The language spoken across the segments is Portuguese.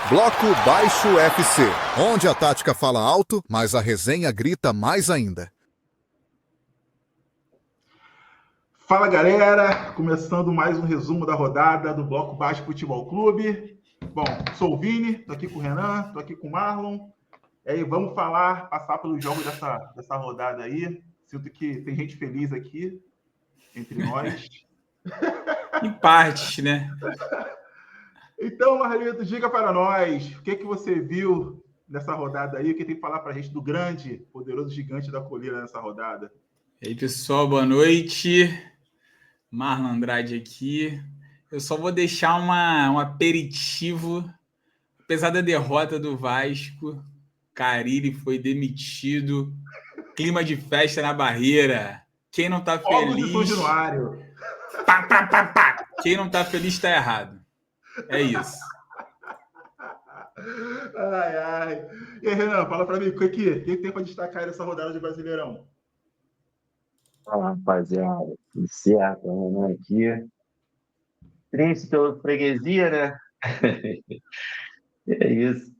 Bloco Baixo FC, onde a tática fala alto, mas a resenha grita mais ainda. Fala galera, começando mais um resumo da rodada do Bloco Baixo Futebol Clube. Bom, sou o Vini, tô aqui com o Renan, tô aqui com o Marlon. E aí vamos passar pelos jogos dessa rodada aí. Sinto que tem gente feliz aqui entre nós. Em parte, né? Então, Marlito, diga para nós, o que você viu nessa rodada aí? O que tem que falar para a gente do grande, poderoso gigante da colina nessa rodada? E aí, pessoal, boa noite. Marlon Andrade aqui. Eu só vou deixar um aperitivo. Apesar da derrota do Vasco, Carille foi demitido. Clima de festa na barreira. Quem não tá feliz... Fogos de São Januário. Pá, pá, pá, pá. Quem não tá feliz tá errado. É isso. Ai. E aí, Renan, fala para mim, o que tem para destacar nessa rodada de Brasileirão? Fala, rapaziada. Tudo certo, Renan aqui. Triste pela freguesia, né? É isso.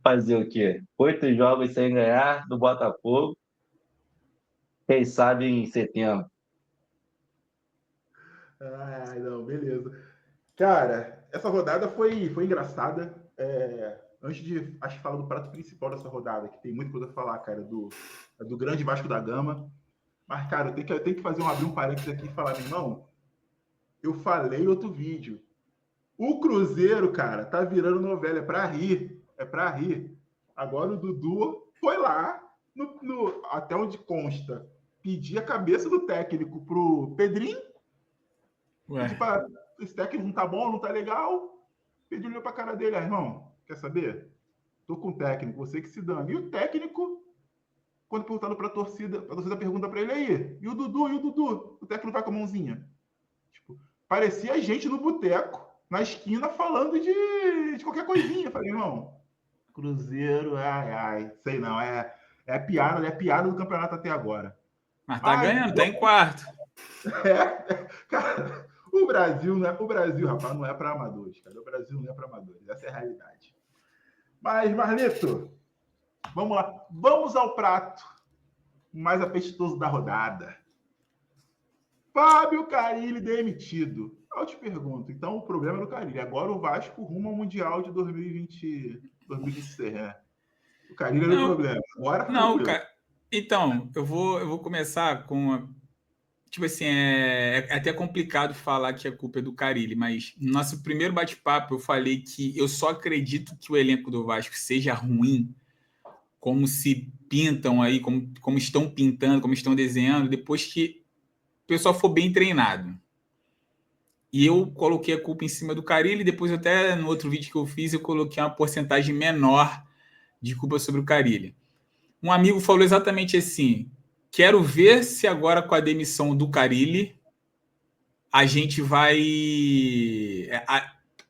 Fazer o quê? 8 jogos sem ganhar do Botafogo. Quem sabe em setembro. Ai, não, beleza. Cara, essa rodada foi engraçada. Antes de, acho que falar do prato principal dessa rodada, que tem muita coisa a falar, cara, do grande Vasco da Gama. Mas, cara, eu tenho que abrir um parênteses aqui e falar, meu irmão, eu falei em outro vídeo. O Cruzeiro, cara, tá virando novela, é pra rir. Agora o Dudu foi lá, até onde consta, pedir a cabeça do técnico pro Pedrinho. Pedir pra, esse técnico não tá bom, não tá legal. Pedro olhou pra cara dele, irmão, quer saber? Tô com o técnico, você que se dane. E o técnico, quando perguntando pra torcida, a torcida pergunta pra ele aí, e o Dudu? O técnico vai com a mãozinha. Tipo, parecia a gente no boteco, na esquina, falando de qualquer coisinha. Falei, irmão, Cruzeiro, sei não, é piada do campeonato até agora. Mas tá ganhando, tá em quarto. Cara, o Brasil, rapaz, não é para amadores, cara. O Brasil não é para amadores, essa é a realidade. Mas, Marlito, vamos lá. Vamos ao prato mais apetitoso da rodada. Fábio Carille demitido. Eu te pergunto, então o problema é do Carille. Agora o Vasco rumo ao Mundial de 2026, né? O Carille era o problema. Agora não, cara. Então, eu vou começar com... Tipo assim, é até complicado falar que a culpa é do Carille, mas no nosso primeiro bate-papo eu falei que eu só acredito que o elenco do Vasco seja ruim, como se pintam aí, como estão pintando, como estão desenhando, depois que o pessoal for bem treinado. E eu coloquei a culpa em cima do Carille, depois até no outro vídeo que eu fiz eu coloquei uma porcentagem menor de culpa sobre o Carille. Um amigo falou exatamente assim: quero ver se agora com a demissão do Carille a gente vai...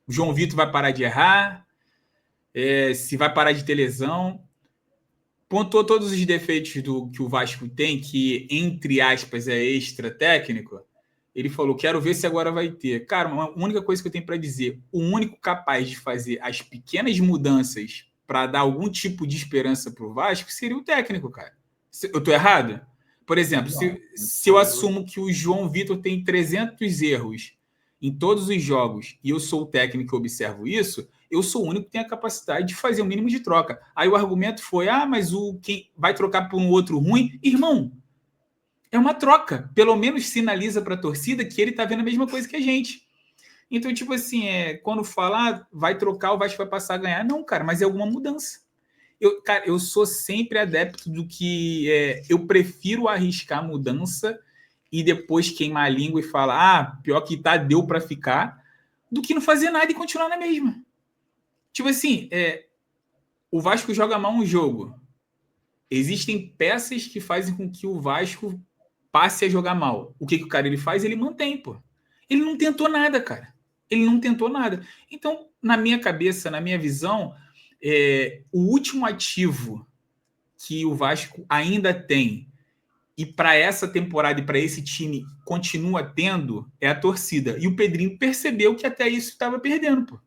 o João Vitor vai parar de errar, se vai parar de ter lesão. Pontuou todos os defeitos que o Vasco tem, que, entre aspas, é extra técnico. Ele falou, quero ver se agora vai ter. Cara, a única coisa que eu tenho para dizer, o único capaz de fazer as pequenas mudanças para dar algum tipo de esperança para o Vasco seria o técnico, cara. Eu tô errado? Por exemplo, se eu assumo que o João Vitor tem 300 erros em todos os jogos e eu sou o técnico e observo isso, eu sou o único que tem a capacidade de fazer o mínimo de troca. Aí o argumento foi, mas quem vai trocar por um outro ruim? Irmão, é uma troca. Pelo menos sinaliza para a torcida que ele está vendo a mesma coisa que a gente. Então, tipo assim, quando falar, vai trocar, o Vasco vai passar a ganhar. Não, cara, mas é alguma mudança. Eu sou sempre adepto do que eu prefiro arriscar mudança e depois queimar a língua e falar, pior que tá, deu para ficar, do que não fazer nada e continuar na mesma. Tipo assim, o Vasco joga mal um jogo. Existem peças que fazem com que o Vasco passe a jogar mal. O que o cara ele faz? Ele mantém, pô. Ele não tentou nada, cara. Ele não tentou nada. Então, na minha cabeça, na minha visão, o último ativo que o Vasco ainda tem e para essa temporada e para esse time continua tendo é a torcida. E o Pedrinho percebeu que até isso estava perdendo, pô.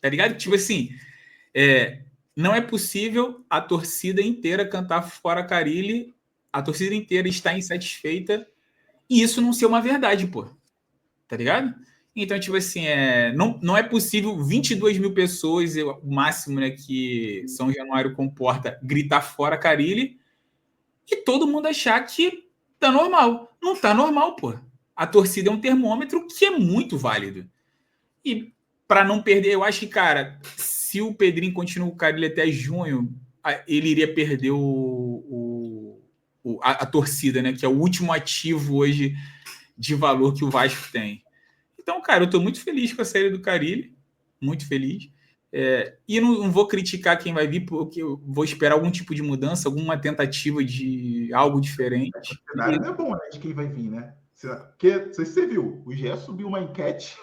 Tá ligado? Tipo assim, não é possível a torcida inteira cantar fora Carille, a torcida inteira estar insatisfeita e isso não ser uma verdade, pô. Tá ligado? Então, tipo assim, não é possível 22 mil pessoas, o máximo, né, que São Januário comporta, gritar fora Carille e todo mundo achar que tá normal. Não tá normal, pô. A torcida é um termômetro que é muito válido. E para não perder, eu acho que, cara, se o Pedrinho continua com o Carille até junho, ele iria perder a torcida, né? Que é o último ativo hoje de valor que o Vasco tem. Então, cara, eu estou muito feliz com a saída do Carille, muito feliz. E não vou criticar quem vai vir, porque eu vou esperar algum tipo de mudança, alguma tentativa de algo diferente. O cenário não é bom, né, de quem vai vir, né? Porque, não sei se você viu, o GE subiu uma enquete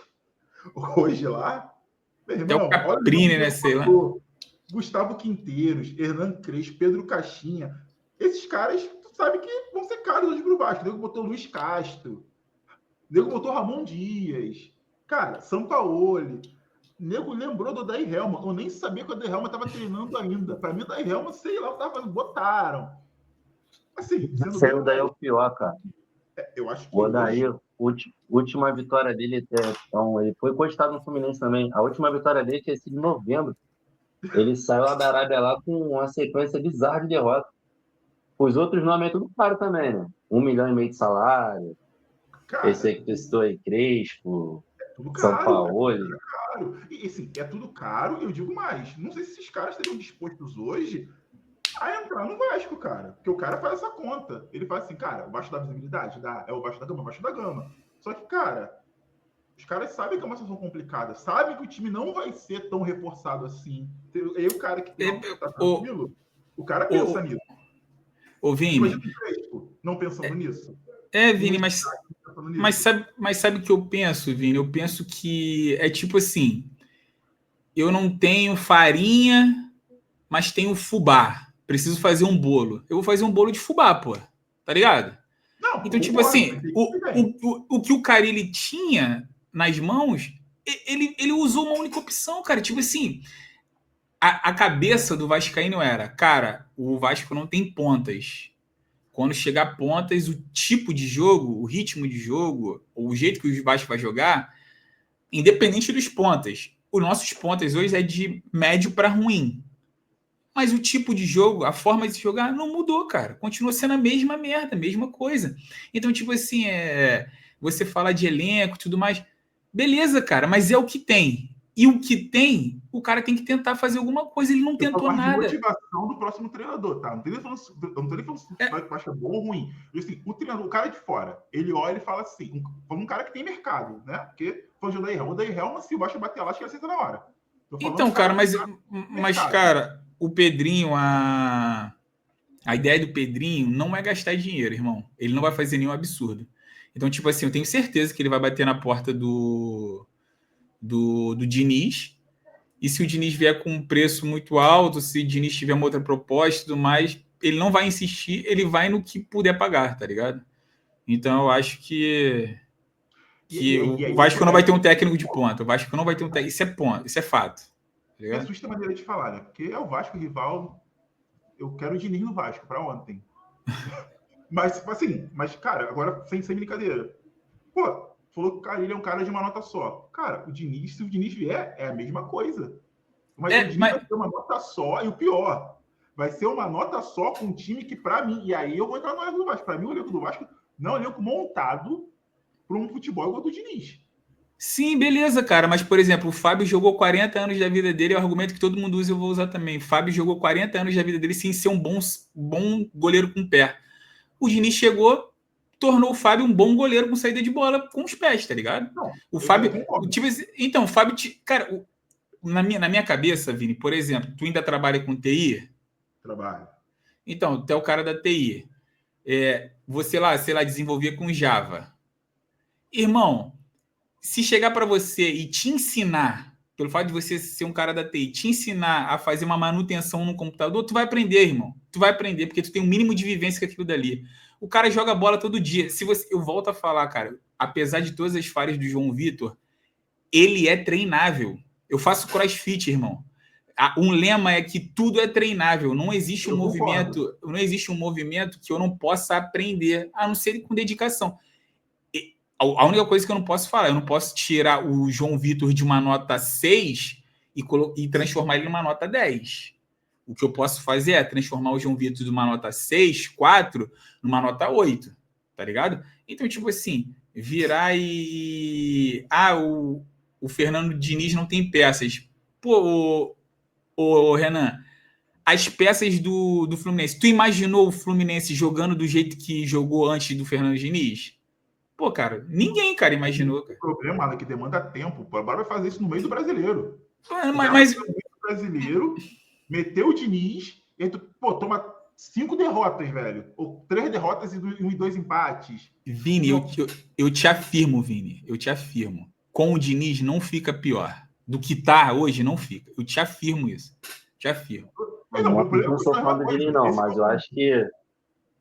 hoje lá. Meu irmão, até o Caprini, né, sei lá. Gustavo Quinteiros, Hernan Crespo, Pedro Caixinha. Esses caras, tu sabe que vão ser caros hoje pro Vasco. O nego botou Luiz Castro. O nego botou Ramon Dias. Cara, Sampaoli. O nego lembrou do Odair Helma. Eu nem sabia que o Odair Helma estava treinando ainda. Para mim, o Odair Helma, sei lá o que estava fazendo. Botaram. Assim, sendo daí o pior, cara. Eu acho que o Odair, última vitória dele, então, ele foi cogitado no Fluminense também. A última vitória dele tinha sido em novembro. Ele saiu lá da Arábia lá com uma sequência bizarra de derrota. Os outros nomes é tudo caro também, né? 1,5 milhão de salário. Cara, esse aí que tu citou aí, Crespo, tudo caro, Sampaoli. É caro. E assim, é tudo caro, eu digo mais. Não sei se esses caras estariam dispostos hoje a entrar no Vasco, cara. Porque o cara faz essa conta. Ele faz assim, cara, o Vasco dá visibilidade? Dá. É o Vasco da Gama, o Vasco da Gama. Só que, cara, os caras sabem que é uma situação complicada. Sabem que o time não vai ser tão reforçado assim. E aí o cara que tá tranquilo, o cara pensa nisso. Ô, Vini. Imagina o Crespo não pensando nisso. Vini, mas sabe o que eu penso, Vini? Eu penso que é tipo assim, eu não tenho farinha, mas tenho fubá. Preciso fazer um bolo. Eu vou fazer um bolo de fubá, pô. Tá ligado? Não, então, tipo assim, o que o Carille tinha nas mãos, ele usou uma única opção, cara. Tipo assim, a cabeça do vascaíno era, cara, o Vasco não tem pontas. Quando chegar pontas, o tipo de jogo, o ritmo de jogo, o jeito que o Vasco vai jogar, independente dos pontas. Os nossos pontas hoje é de médio para ruim. Mas o tipo de jogo, a forma de se jogar não mudou, cara. Continua sendo a mesma merda, a mesma coisa. Então, tipo assim, você fala de elenco e tudo mais. Beleza, cara, mas é o que tem. E o que tem, o cara tem que tentar fazer alguma coisa. Ele não tentou nada. De motivação do próximo treinador, tá? Não tô nem falando se eu acho bom ou ruim. Assim, o treinador, o cara de fora, ele olha e fala assim, um cara que tem mercado, né? Porque foi o Odair Helma, se o Vasco bater lá, acho que ele aceita na hora. Então, cara, mas, cara, o Pedrinho, a ideia do Pedrinho não é gastar dinheiro, irmão. Ele não vai fazer nenhum absurdo. Então, tipo assim, eu tenho certeza que ele vai bater na porta do Diniz, e se o Diniz vier com um preço muito alto, se o Diniz tiver uma outra proposta e tudo mais, ele não vai insistir, ele vai no que puder pagar, tá ligado? Então eu acho que o Vasco não vai ter um técnico de ponta, o Vasco não vai ter um técnico, isso é ponto, isso é fato. Tá é a justa maneira de falar, né? Porque é o Vasco rival, eu quero o Diniz no Vasco para ontem. Mas assim, cara, agora sem brincadeira. Pô, falou que o Carille é um cara de uma nota só. Cara, se o Diniz vier, é a mesma coisa. Mas o Diniz vai ter uma nota só, e o pior, vai ser uma nota só com um time que, pra mim, e aí eu vou entrar no elenco do Vasco. Pra mim, o elenco do Vasco não é um elenco montado para um futebol igual do Diniz. Sim, beleza, cara. Mas, por exemplo, o Fábio jogou 40 anos da vida dele, é o argumento que todo mundo usa, eu vou usar também. O Fábio jogou 40 anos da vida dele sem ser um bom goleiro com o pé. O Diniz chegou, tornou o Fábio um bom goleiro com saída de bola com os pés, tá ligado? Não, o Fábio. Então, o Fábio. Cara, na minha cabeça, Vini, por exemplo, tu ainda trabalha com TI? Trabalho. Então, tu é o cara da TI. Você lá, sei lá, desenvolvia com Java. Irmão, se chegar para você e te ensinar, pelo fato de você ser um cara da TI, te ensinar a fazer uma manutenção no computador, tu vai aprender, irmão. Tu vai aprender, porque tu tem um mínimo de vivência com aquilo dali. O cara joga bola todo dia. Eu volto a falar, cara, apesar de todas as falhas do João Vitor, ele é treinável. Eu faço crossfit, irmão. Um lema é que tudo é treinável. Não existe um movimento que eu não possa aprender, a não ser com dedicação. A única coisa que eu não posso falar, eu não posso tirar o João Vitor de uma nota 6 e transformar ele numa nota 10. O que eu posso fazer é transformar o João Vitor de uma nota 6, 4, numa nota 8, tá ligado? Então, tipo assim, virar e... o Fernando Diniz não tem peças. Pô, ô Renan, as peças do Fluminense, tu imaginou o Fluminense jogando do jeito que jogou antes do Fernando Diniz? Pô, cara, ninguém, cara, imaginou. Cara. O problema é que demanda tempo. Pô, agora vai fazer isso no meio do brasileiro. Mas... No meio do brasileiro, meteu o Diniz, e aí tu, toma 5 derrotas, velho. Ou 3 derrotas e 2 empates. Vini, eu te afirmo, Vini. Eu te afirmo. Com o Diniz não fica pior. Do que tá hoje, não fica. Eu te afirmo isso. Te afirmo. Não sou fã do Diniz, não, mas eu acho que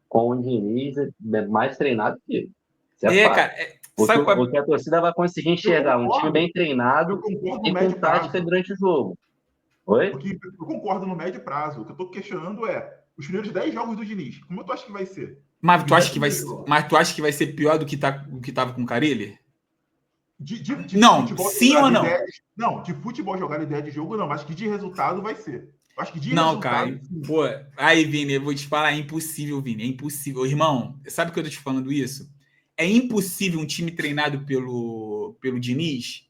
com o Diniz é mais treinado que ele. Cara, porque a torcida vai conseguir enxergar um time bem treinado e com tática durante o jogo. Oi? Porque eu concordo no médio prazo. O que eu tô questionando é os primeiros 10 jogos do Diniz. Como tu acha que vai ser? Mas tu acha que vai ser pior do que tava com o Carilli? Não, sim ou não? Não, de futebol jogar ideia de jogo, não. Mas que de resultado vai ser. Eu acho que de não, resultado... cara. Pô, aí, Vini, eu vou te falar, é impossível, Vini. É impossível. Irmão, sabe que eu tô te falando isso? É impossível um time treinado pelo Diniz,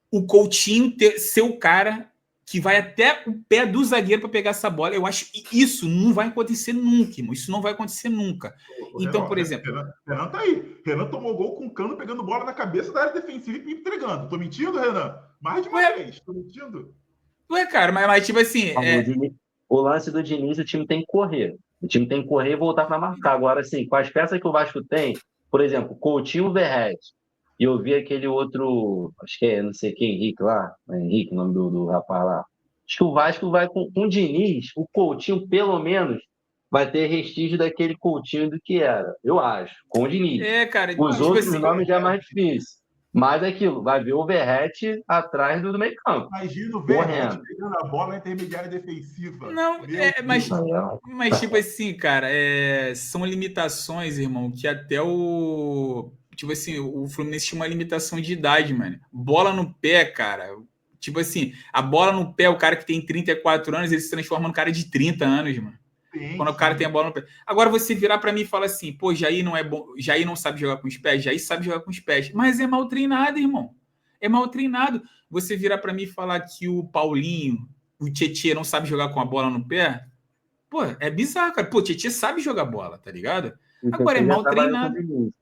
o Coutinho ser o cara que vai até o pé do zagueiro para pegar essa bola. Eu acho que isso não vai acontecer nunca, irmão. Isso não vai acontecer nunca. Então, Renan, por exemplo... Renan tá aí. Renan tomou gol com o Cano pegando bola na cabeça da área defensiva e me entregando. Tô mentindo, Renan? Mais de uma vez. Tô mentindo? Ué, cara, mas tipo assim... O lance do Diniz, o time tem que correr. O time tem que correr e voltar para marcar. Agora, assim, com as peças que o Vasco tem, por exemplo, Coutinho, Verratti, e eu vi aquele outro, acho que é, não sei quem, Henrique lá, Henrique, o nome do rapaz lá. Acho que o Vasco vai com o Diniz, o Coutinho, pelo menos, vai ter restígio daquele Coutinho do que era, eu acho, com o Diniz. Cara, os outros nomes já é mais difícil. Mas aquilo, vai ver o Verratti atrás do meio campo. Imagina o Verratti pegando a bola na intermediária defensiva. Não, mas tipo assim, cara, são limitações, irmão, que até o... Tipo assim, o Fluminense tinha uma limitação de idade, mano. Bola no pé, cara. Tipo assim, a bola no pé, o cara que tem 34 anos, ele se transforma no cara de 30 anos, mano. Sim, quando o cara tem a bola no pé. Agora você virar para mim e falar assim, pô, Jair não é bom, Jair não sabe jogar com os pés, Jair sabe jogar com os pés, mas é mal treinado, irmão. É mal treinado. Você virar para mim e falar que o Paulinho, o Tietê não sabe jogar com a bola no pé, pô, é bizarro, cara. Pô, o Tietê sabe jogar bola, tá ligado? Agora é mal treinado.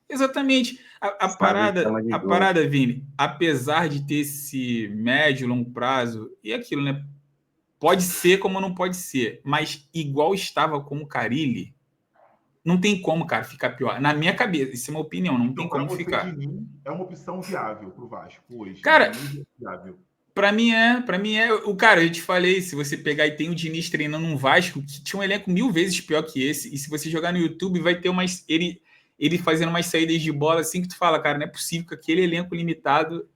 Exatamente. A parada, Vini, apesar de ter esse médio, longo prazo, e aquilo, né? Pode ser como não pode ser, mas igual estava com o Carilli, não tem como, cara, ficar pior. Na minha cabeça, isso é uma opinião, não tem como ficar. É uma opção viável pro Vasco hoje. Cara, para mim é. O cara, eu te falei, se você pegar e tem o Diniz treinando um Vasco, que tinha um elenco 1000 vezes pior que esse, e se você jogar no YouTube, vai ter umas... Ele fazendo umas saídas de bola assim que tu fala, cara, não é possível que aquele elenco limitado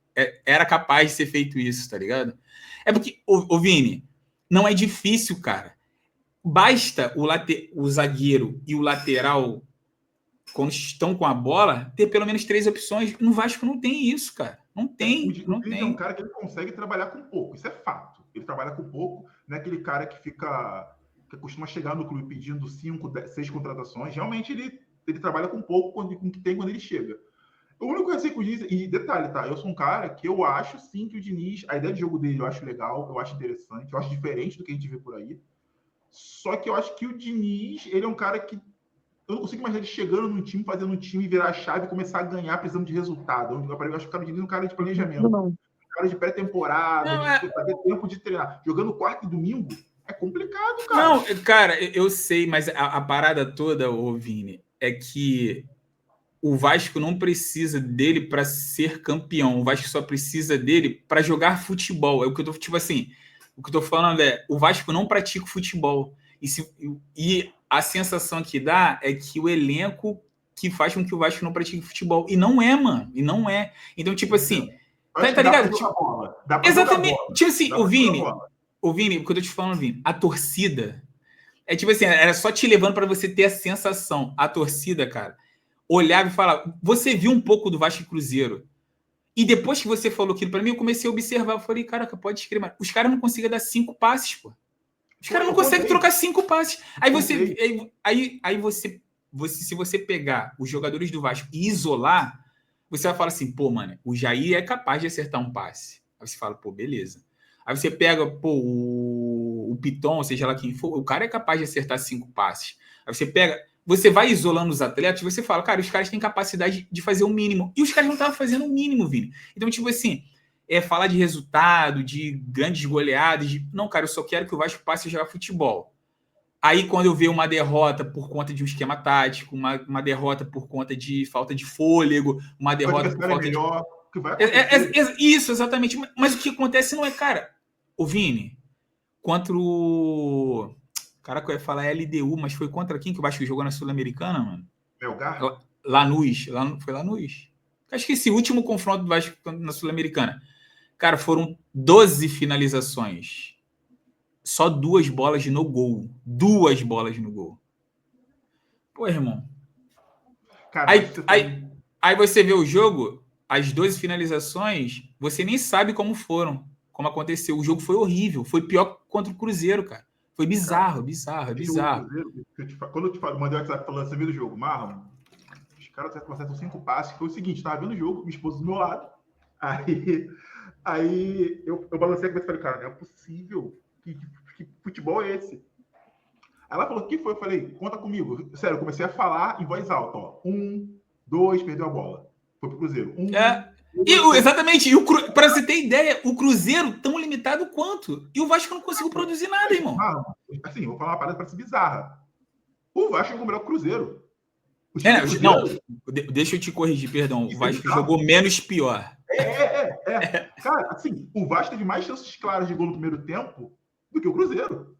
era capaz de ser feito isso, tá ligado? É porque, ô Vini, não é difícil, cara. Basta o zagueiro e o lateral, quando estão com a bola, ter pelo menos 3 opções. No Vasco não tem isso, cara. Não tem. O Diniz é um cara que ele consegue trabalhar com pouco. Isso é fato. Ele trabalha com pouco. Não é aquele cara que costuma chegar no clube pedindo 5, 6 contratações. Realmente ele trabalha com pouco com o que tem quando ele chega. O único que eu sei que o Diniz... E detalhe, tá? Eu sou um cara que eu acho, sim, que o Diniz... A ideia de jogo dele eu acho legal, eu acho interessante, eu acho diferente do que a gente vê por aí. Só que eu acho que o Diniz, ele é um cara que... Eu não consigo imaginar ele chegando num time, fazendo um time virar a chave e começar a ganhar precisando de resultado. Eu acho que o cara Diniz é um cara de planejamento. Um cara de pré-temporada, de fazer tempo de treinar. Jogando quarta e domingo, é complicado, cara. Não, cara, eu sei, mas a parada toda, ô Vini, é que o Vasco não precisa dele para ser campeão. O Vasco só precisa dele para jogar futebol. É o que eu tô, tipo assim, o que eu tô falando é, o Vasco não pratica futebol. E a sensação que dá é que o elenco que faz com que o Vasco não pratique futebol. E não é, mano. E não é. Então, tipo assim... Tá ligado? Dá pra Exatamente. jogar bola. Tipo assim, Dá o pra Vini, jogar bola. o que eu tô te falando, Vini, a torcida é tipo assim, era só te levando para você ter a sensação. A torcida, cara, olhava e falava. Você viu um pouco do Vasco e Cruzeiro. E depois que você falou aquilo para mim, eu comecei a observar. Eu falei, caraca, pode escrever. Os caras não conseguem dar 5 passes, pô. Os caras não conseguem trocar 5 passes. Aí você, se você pegar os jogadores do Vasco e isolar, você vai falar assim, pô, mano, o Jair é capaz de acertar um passe. Aí você fala, pô, beleza. Aí você pega, pô, o Piton, seja lá quem for, o cara é capaz de acertar 5 passes. Aí você pega, você vai isolando os atletas e você fala, cara, os caras têm capacidade de fazer o mínimo. E os caras não estavam fazendo o mínimo, Vini. Então, tipo assim, falar de resultado, de grandes goleadas. Não, cara, eu só quero que o Vasco passe a jogar futebol. Aí, quando eu vejo uma derrota por conta de um esquema tático, uma derrota por conta de falta de fôlego, uma derrota por falta melhor, de... que vai acontecer. Isso, exatamente. Mas o que acontece não é, cara... O Vini, contra o... Caraca, eu ia falar LDU, mas foi contra quem que o Vasco jogou na Sul-Americana, mano? Melgar? Lanús. Foi Lanús. Acho que esse último confronto do Vasco na Sul-Americana. Cara, foram 12 finalizações. Só 2 bolas no gol. 2 bolas no gol. Pô, irmão. Cara, aí você vê o jogo, as 12 finalizações, você nem sabe como foram, como aconteceu. O jogo foi horrível. Foi pior contra o Cruzeiro, cara. Foi bizarro. Quando eu te mandei o WhatsApp falando, você viu do jogo, Marlon? Os caras acertam 5 passes. Foi o seguinte, tava vendo o jogo, minha esposa do meu lado. Aí eu balancei a cabeça e falei, cara, não é possível. Que futebol é esse? Ela falou, o que foi? Eu falei, conta comigo. Sério, eu comecei a falar em voz alta, ó. 1, 2, perdeu a bola. Foi pro Cruzeiro. Exatamente. Para você ter ideia, o Cruzeiro tão limitado quanto. E o Vasco não conseguiu produzir nada, irmão. Assim, eu vou falar uma parada para ser bizarra. O Vasco jogou melhor que o Cruzeiro. Não, deixa eu te corrigir, perdão. O Vasco jogou menos pior. Cara, assim, o Vasco teve mais chances claras de gol no primeiro tempo do que o Cruzeiro.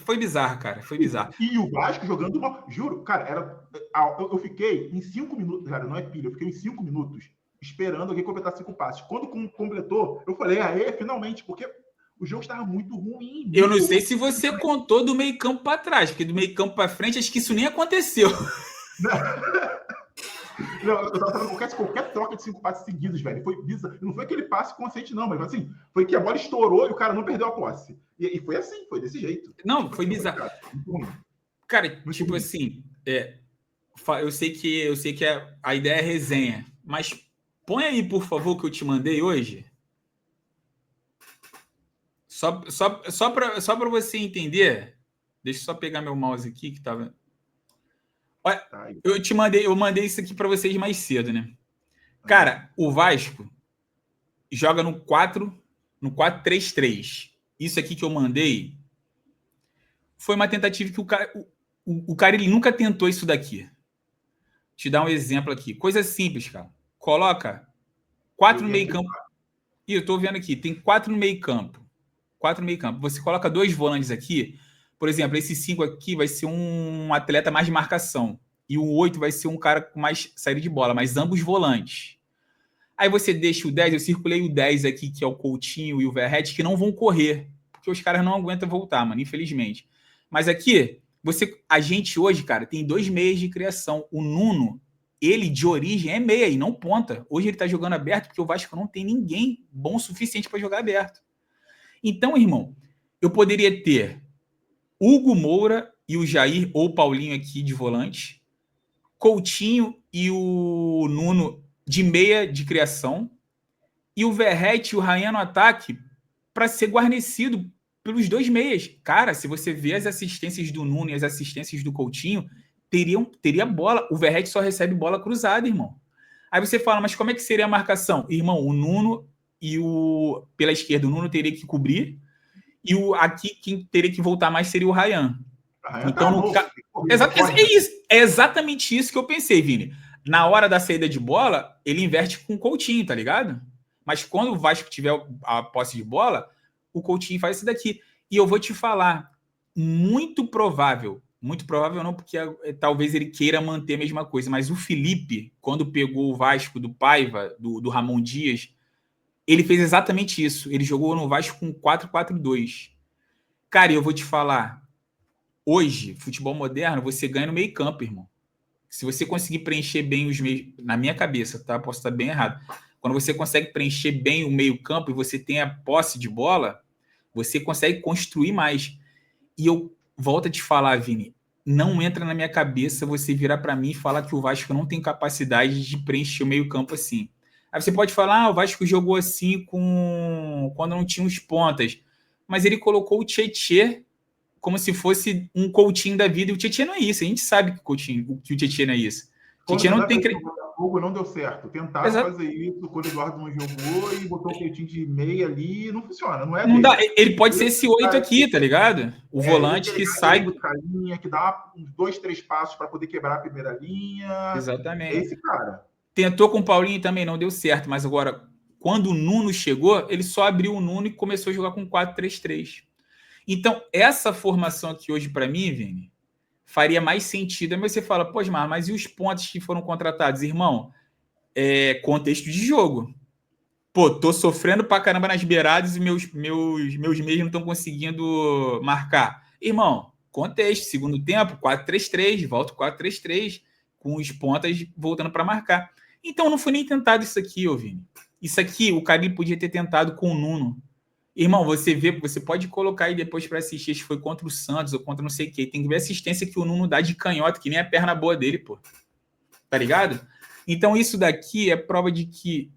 Foi bizarro, cara. Foi bizarro. E o Vasco jogando mal. Juro, cara, eu fiquei em 5 minutos, cara, não é pilha, eu fiquei em 5 minutos esperando alguém completar 5 passes. Quando completou, eu falei, finalmente, porque o jogo estava muito ruim. Eu não sei se você contou do meio campo para trás, porque do meio campo para frente, acho que isso nem aconteceu. Não, eu tava falando qualquer troca de 5 passes seguidos, velho. Foi bizarro. Não foi aquele passe consciente, não, mas assim, foi que a bola estourou e o cara não perdeu a posse. E foi assim, foi desse jeito. Não, foi bizarro. Cara, tipo assim, eu sei que a ideia é resenha, mas põe aí, por favor, que eu te mandei hoje. Só para você entender. Deixa eu só pegar meu mouse aqui que tava. Olha, eu mandei isso aqui para vocês mais cedo, né? Cara, o Vasco joga no 4-3-3. Isso aqui que eu mandei foi uma tentativa que o cara ele nunca tentou isso daqui. Vou te dar um exemplo aqui. Coisa simples, cara. Coloca 4 no meio campo. E eu tô vendo aqui, tem 4 no meio campo. 4 no meio campo. Você coloca 2 volantes aqui. Por exemplo, esse 5 aqui vai ser um atleta mais de marcação. E o 8 vai ser um cara com mais saída de bola, mas ambos volantes. Aí você deixa o 10, eu circulei o 10 aqui, que é o Coutinho e o Verratti, que não vão correr, porque os caras não aguentam voltar, mano, infelizmente. Mas aqui, a gente hoje, cara, tem 2 meias de criação. O Nuno, ele de origem é meia e não ponta. Hoje ele tá jogando aberto porque o Vasco não tem ninguém bom o suficiente para jogar aberto. Então, irmão, eu poderia ter Hugo Moura e o Jair, ou o Paulinho aqui de volante, Coutinho e o Nuno de meia de criação, e o Verratti e o Ryan no ataque para ser guarnecido pelos 2 meias. Cara, se você vê as assistências do Nuno e as assistências do Coutinho, teria bola. O Verratti só recebe bola cruzada, irmão. Aí você fala, mas como é que seria a marcação? Irmão, o Nuno pela esquerda, o Nuno teria que cobrir, e aqui quem teria que voltar mais seria o Ryan. Então, é exatamente isso que eu pensei, Vini. Na hora da saída de bola, ele inverte com o Coutinho, tá ligado? Mas quando o Vasco tiver a posse de bola, o Coutinho faz isso daqui. E eu vou te falar, muito provável Muito provável não, porque talvez ele queira manter a mesma coisa. Mas o Felipe, quando pegou o Vasco do Paiva, do Ramon Dias, ele fez exatamente isso. Ele jogou no Vasco com 4-4-2. Cara, eu vou te falar, hoje, futebol moderno, você ganha no meio campo, irmão. Se você conseguir preencher bem os meios... Na minha cabeça, tá? Posso estar bem errado. Quando você consegue preencher bem o meio campo e você tem a posse de bola, você consegue construir mais. E eu volto a te falar, Vini, não entra na minha cabeça você virar para mim e falar que o Vasco não tem capacidade de preencher o meio campo assim. Aí você pode falar, o Vasco jogou assim quando não tinha os pontas. Mas ele colocou o Tietê como se fosse um Coutinho da vida. E o Tietê não é isso. A gente sabe que o Tietê não é isso. O Tietê não tem... Botafogo não deu certo. Tentaram fazer isso, o Eduardo não jogou e botou um Coutinho de meia ali e não funciona. Não é não dá. dele. Ele pode ser esse 8 aqui, tá ligado? O volante que sai... Linha, que dá uns 2, 3 passos para poder quebrar a primeira linha. Exatamente. É esse cara. Tentou com o Paulinho também, não deu certo. Mas agora, quando o Nuno chegou, ele só abriu o Nuno e começou a jogar com 4-3-3. Então, essa formação aqui hoje, para mim, Vini, faria mais sentido. Aí você fala, pô, mas e os pontos que foram contratados? Irmão, contexto de jogo. Pô, tô sofrendo pra caramba nas beiradas e meus meios não estão conseguindo marcar. Irmão, contexto, segundo tempo, 4-3-3, volta 4-3-3, com os pontas voltando para marcar. Então não foi nem tentado isso aqui, ô Vini. Isso aqui, o Carille podia ter tentado com o Nuno. Irmão, você pode colocar aí depois para assistir se foi contra o Santos ou contra não sei o quê. Tem que ver a assistência que o Nuno dá de canhota, que nem a perna boa dele, pô. Tá ligado? Então isso daqui é prova de que...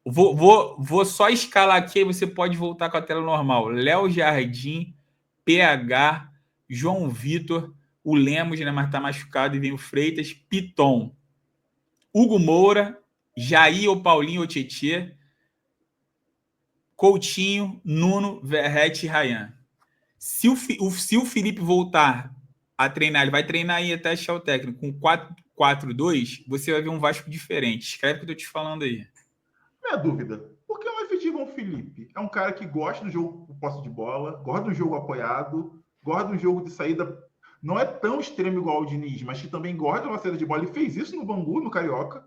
Vou só escalar aqui e você pode voltar com a tela normal. Léo Jardim, PH, João Vitor, o Lemos, né, mas tá machucado, e vem o Freitas, Piton, Hugo Moura, Jair ou Paulinho ou Tietê, Coutinho, Nuno, Verrete e Ryan. Se o Felipe voltar a treinar, ele vai treinar aí até achar o técnico com 4-4-2, você vai ver um Vasco diferente. Escreve o que eu tô te falando aí. Não é dúvida. Por que não efetivam o Felipe? É um cara que gosta do jogo com posse de bola, gosta do jogo apoiado, gosta do jogo de saída. Não é tão extremo igual o Diniz, mas que também gosta de uma saída de bola. Ele fez isso no Bangu, no Carioca.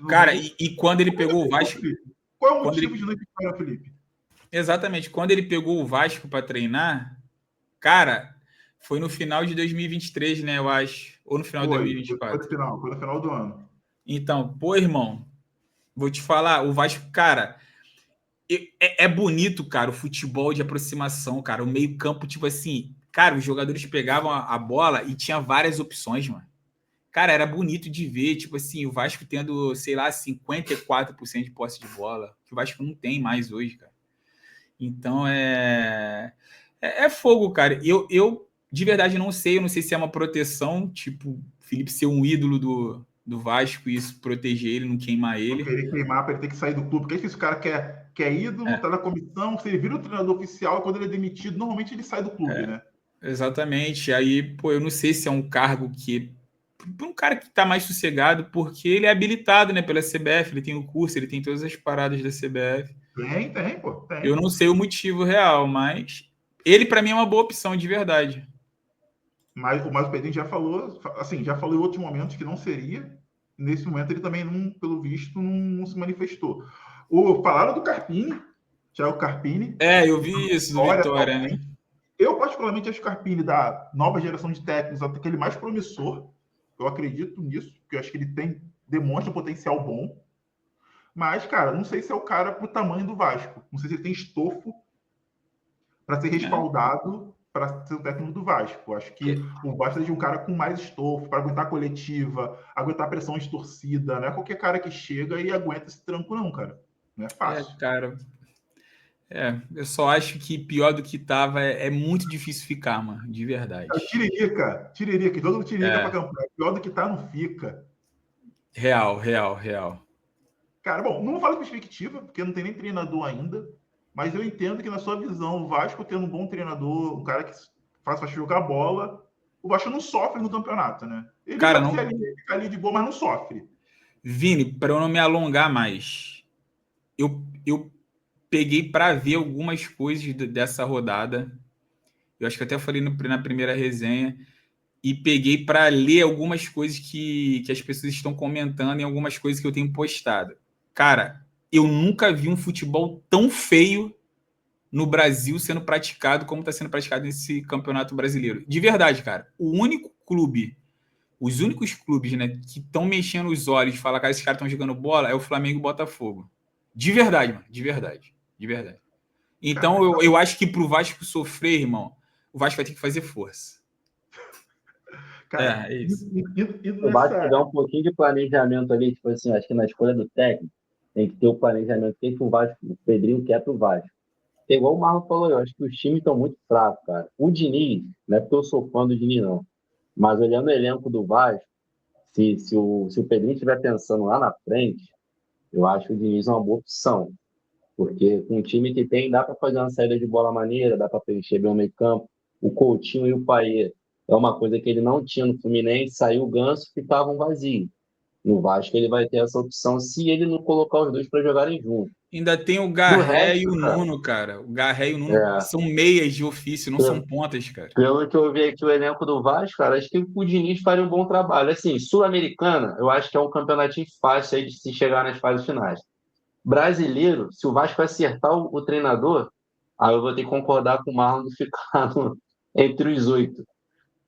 Cara, e quando ele pegou o Vasco... Qual é o motivo de não efetivar o Felipe? Exatamente. Quando ele pegou o Vasco para treinar, cara, foi no final de 2023, né, eu acho. Ou no final de 2024. Foi no final do ano. Então, pô, irmão, vou te falar, o Vasco, cara, é bonito, cara, o futebol de aproximação, cara, o meio campo, tipo assim, cara, os jogadores pegavam a bola e tinha várias opções, mano. Cara, era bonito de ver, tipo assim, o Vasco tendo, sei lá, 54% de posse de bola, que o Vasco não tem mais hoje, cara. Então, é fogo, cara. Eu, de verdade, não sei. Eu não sei se é uma proteção, tipo, Felipe ser um ídolo do Vasco e isso proteger ele, não queimar ele. Não querer queimar para ele ter que sair do clube. Porque esse cara quer ídolo, tá na comissão, se ele vira o treinador oficial, quando ele é demitido, normalmente ele sai do clube, né? Exatamente. Aí, pô, eu não sei se é um cargo que... um cara que tá mais sossegado, porque ele é habilitado, né, pela CBF, ele tem o curso, ele tem todas as paradas da CBF. Tem, pô. Tem. Eu não sei o motivo real, mas ele, para mim, é uma boa opção, de verdade. Mas o Pedrinho já falou, assim, já falou em outros momentos que não seria. Nesse momento ele também, não, pelo visto, não se manifestou. Falaram do Carpini, Thiago Carpini. Eu vi isso do Vitória, né? Eu, particularmente, acho o Carpini, da nova geração de técnicos, aquele mais promissor. Eu acredito nisso, porque eu acho que ele demonstra um potencial bom. Mas, cara, não sei se é o cara pro tamanho do Vasco. Não sei se ele tem estofo para ser respaldado para ser o técnico do Vasco. Acho que o Vasco precisa de um cara com mais estofo para aguentar a coletiva, aguentar a pressão de torcida. Não é qualquer cara que chega e aguenta esse tranco, não, cara. Não é fácil. Cara. Eu só acho que pior do que tava é muito difícil ficar, mano, de verdade. Tiririca, todo Tiririca pra campanha. Pior do que tá, não fica. Real. Cara, bom, não vou falar de perspectiva, porque não tem nem treinador ainda, mas eu entendo que na sua visão, o Vasco tendo um bom treinador, um cara que faz jogar bola, o Vasco não sofre no campeonato, né? Ele cara, não fica ali de boa, mas não sofre. Vini, para eu não me alongar mais, eu peguei para ver algumas coisas dessa rodada. Eu acho que até falei na primeira resenha. e peguei para ler algumas coisas que as pessoas estão comentando e algumas coisas que eu tenho postado. Cara, eu nunca vi um futebol tão feio no Brasil sendo praticado como está sendo praticado nesse campeonato brasileiro. De verdade, cara. Os únicos clubes, né, que estão mexendo os olhos de falar que esses caras estão jogando bola é o Flamengo e o Botafogo. De verdade, mano. De verdade. De verdade. Então, eu acho que pro Vasco sofrer, irmão, o Vasco vai ter que fazer força. Cara, É isso. O Vasco tiver um pouquinho de planejamento ali, tipo assim, acho que na escolha do técnico tem que ter o planejamento. O que o Vasco, o Pedrinho quer pro Vasco. É igual o Marlon falou, eu acho que os times estão muito fracos, cara. O Diniz, não é porque eu sou fã do Diniz, não. Mas olhando o elenco do Vasco, se o Pedrinho estiver pensando lá na frente, eu acho que o Diniz é uma boa opção. Porque com o time que tem, dá para fazer uma saída de bola maneira, dá para preencher bem o meio campo. O Coutinho e o Payet é uma coisa que ele não tinha no Fluminense, saiu o Ganso, ficavam vazios. No Vasco ele vai ter essa opção se ele não colocar os dois para jogarem juntos. Ainda tem o Do Garré resto, e o cara, Nuno, cara. O Garré e o Nuno são meias de ofício, não são pontas, cara. pelo que eu vi aqui o elenco do Vasco, cara, acho que o Diniz faria um bom trabalho. Assim, Sul-Americana, eu acho que é um campeonatinho fácil aí de se chegar nas fases finais. Brasileiro, se o Vasco acertar o treinador, aí eu vou ter que concordar com o Marlon de ficar entre os 8.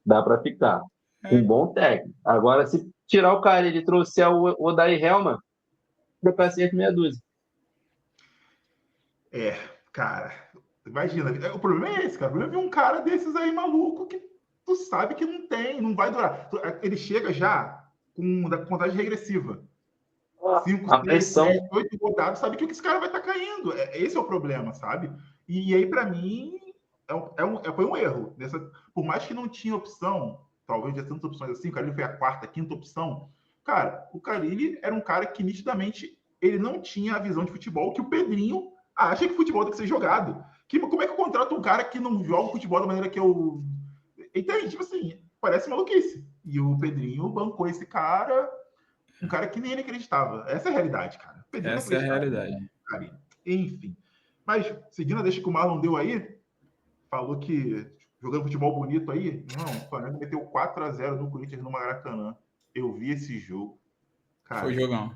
Dá para ficar. Um bom técnico. Agora, se tirar o cara e ele trouxer o Odair Helman, dá para ser meia dúzia. Cara, imagina. O problema é esse, cara. O problema é ver um cara desses aí maluco que tu sabe que não tem, não vai durar. Ele chega já com contagem regressiva. 5, A 6, pressão. 7, 8 rodados, sabe que esse cara vai estar caindo. Esse é o problema, sabe? E aí, para mim, foi um erro. Por mais que não tinha opção, talvez já tantas opções assim, o Carille foi a quarta, quinta opção. Cara, o Carille era um cara que nitidamente ele não tinha a visão de futebol que o Pedrinho acha que futebol tem que ser jogado. Como é que eu contrato um cara que não joga futebol da maneira que eu... Entende? Tipo assim, parece maluquice. E o Pedrinho bancou esse cara, um cara que nem ele acreditava. Essa é a realidade, cara. O Pedrinho Essa é a realidade. Cara. Enfim. Mas, seguindo a deixa que o Marlon deu aí, falou que jogando futebol bonito aí, não, o Flamengo meteu 4-0 no Corinthians no Maracanã. Eu vi esse jogo. Cara, foi jogão.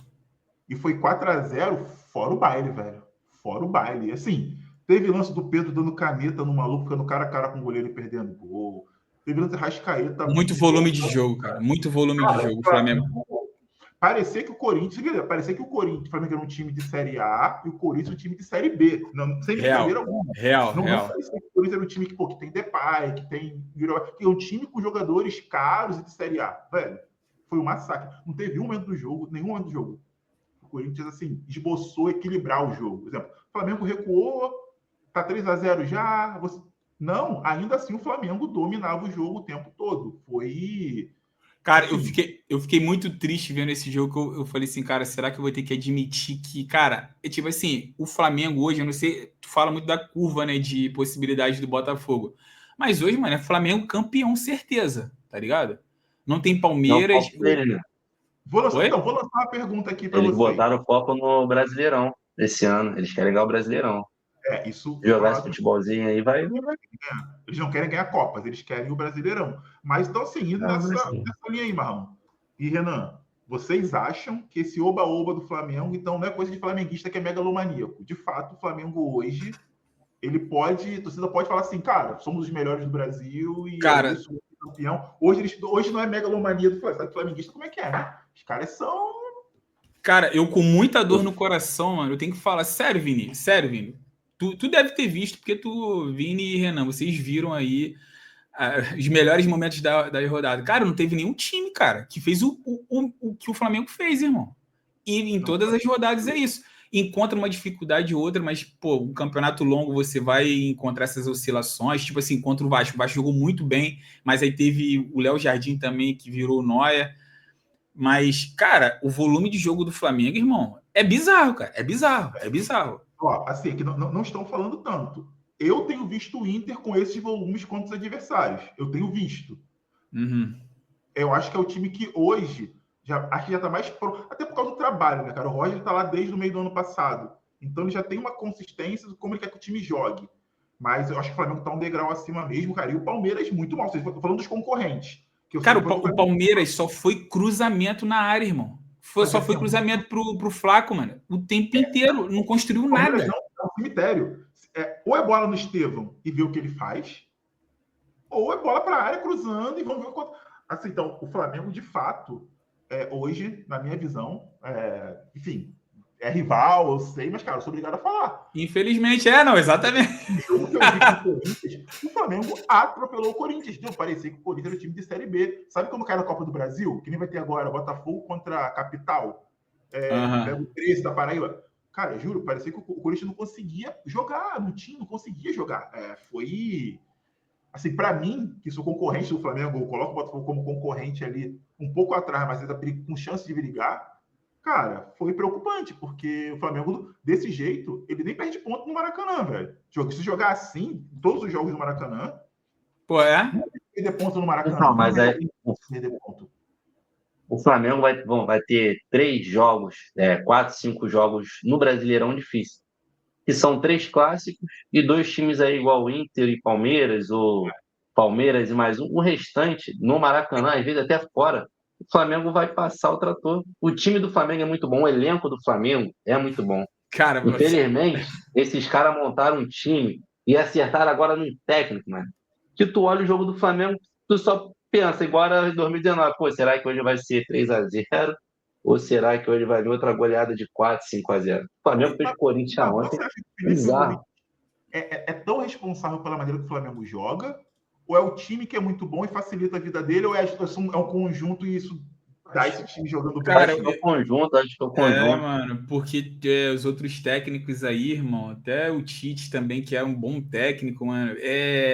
E foi 4-0 fora o baile, velho. Fora o baile. Assim, teve lance do Pedro dando caneta no maluco, ficando cara a cara com o goleiro e perdendo gol. Teve lance de Rascaeta. Muito volume de jogo, cara. Muito volume de jogo. O Flamengo. Parecia que o Corinthians, o Flamengo era um time de Série A e o Corinthians um time de Série B. Não, sem brincadeira alguma. Não parecia que o Corinthians era um time que tem Depay, que é um time com jogadores caros e de Série A. Velho, foi um massacre. Não teve um momento do jogo, nenhum momento do jogo. O Corinthians, assim, esboçou equilibrar o jogo. Por exemplo, o Flamengo recuou, tá 3-0 já. Não, ainda assim o Flamengo dominava o jogo o tempo todo. Foi... Cara, eu fiquei muito triste vendo esse jogo. Eu falei assim, cara, será que eu vou ter que admitir que, cara, é tipo assim, o Flamengo hoje, eu não sei, tu fala muito da curva, né, de possibilidade do Botafogo. Mas hoje, mano, é Flamengo campeão, certeza, tá ligado? Não tem Palmeiras. Vou lançar uma pergunta aqui para vocês. Eles botaram o foco no Brasileirão esse ano. Eles querem ganhar o Brasileirão. Isso. Jogar esse futebolzinho aí vai. Eles não querem ganhar Copas, eles querem o Brasileirão. Mas estão seguindo nessa linha aí, Marlon. E Renan, vocês acham que esse oba-oba do Flamengo, então, não é coisa de flamenguista que é megalomaníaco? De fato, o Flamengo hoje, a torcida pode falar assim, cara, somos os melhores do Brasil e cara, é isso, campeão. Hoje não é megalomania do Flamengo. Sabe, flamenguista, como é que é, né? Os caras são... Cara, eu com muita dor no coração, mano, eu tenho que falar, sério, Vini, tu deve ter visto, porque Vini e Renan, vocês viram aí os melhores momentos da rodada. Cara, não teve nenhum time, cara, que fez o que o Flamengo fez, irmão. E em todas as rodadas é isso. Encontra uma dificuldade ou outra, mas, pô, um campeonato longo você vai encontrar essas oscilações, tipo assim, contra o Vasco. O Vasco jogou muito bem, mas aí teve o Léo Jardim também, que virou Neuer. Mas, cara, o volume de jogo do Flamengo, irmão, é bizarro, cara. É bizarro. Ó, assim, aqui não estão falando tanto. Eu tenho visto o Inter com esses volumes contra os adversários. Eu tenho visto. Uhum. Eu acho que é o time que hoje acho que já está mais pronto. Até por causa do trabalho, né, cara? O Roger está lá desde o meio do ano passado. Então ele já tem uma consistência de como ele quer que o time jogue. Mas eu acho que o Flamengo está um degrau acima mesmo, cara. E o Palmeiras muito mal. Vocês estão falando dos concorrentes. Cara, o Palmeiras só foi cruzamento na área, irmão. Só foi cruzamento pro Flaco, mano. O tempo inteiro. Não construiu nada. Não, é um cemitério. Ou é bola no Estevão e ver o que ele faz, ou é bola para a área cruzando e vamos ver o quanto. Assim, então, o Flamengo, de fato, hoje, na minha visão, enfim, é rival, eu sei, mas, cara, eu sou obrigado a falar. Infelizmente, não, exatamente. O que eu vi com o Corinthians, o Flamengo atropelou o Corinthians. Então, parecia que o Corinthians era o time de Série B. Sabe quando cai na Copa do Brasil? Que nem vai ter agora, Botafogo contra a Capital. Pega o 13 da Paraíba. Cara, juro, parecia que o Corinthians não conseguia jogar, não conseguia jogar. Foi... Assim, para mim, que sou concorrente do Flamengo, eu coloco o Botafogo como concorrente ali, um pouco atrás, mas ainda com chance de brigar, cara, foi preocupante, porque o Flamengo, desse jeito, ele nem perde ponto no Maracanã, velho. Se jogar assim, todos os jogos do Maracanã, não perder ponto no Maracanã. Não, mas perder ponto. O Flamengo vai ter 3 jogos, 4, 5 jogos no Brasileirão difícil. Que são 3 clássicos e 2 times aí igual Inter e Palmeiras, ou Palmeiras e mais um. O restante, no Maracanã, às vezes até fora, o Flamengo vai passar o trator. O time do Flamengo é muito bom, o elenco do Flamengo é muito bom. Cara, infelizmente, esses caras montaram um time e acertaram agora no técnico, mano. Que tu olha o jogo do Flamengo, tu só pensa, igual era em 2019, pô, será que hoje vai ser 3-0? Ou será que hoje vai vir outra goleada de 4, 5-0? O Flamengo fez Corinthians ontem. Bizarro. É tão responsável pela maneira que o Flamengo joga? Ou é o time que é muito bom e facilita a vida dele? Ou é um conjunto e isso dá esse time jogando bem? Cara, acho que é o conjunto. Mano, porque os outros técnicos aí, irmão, até o Tite também, que é um bom técnico, mano,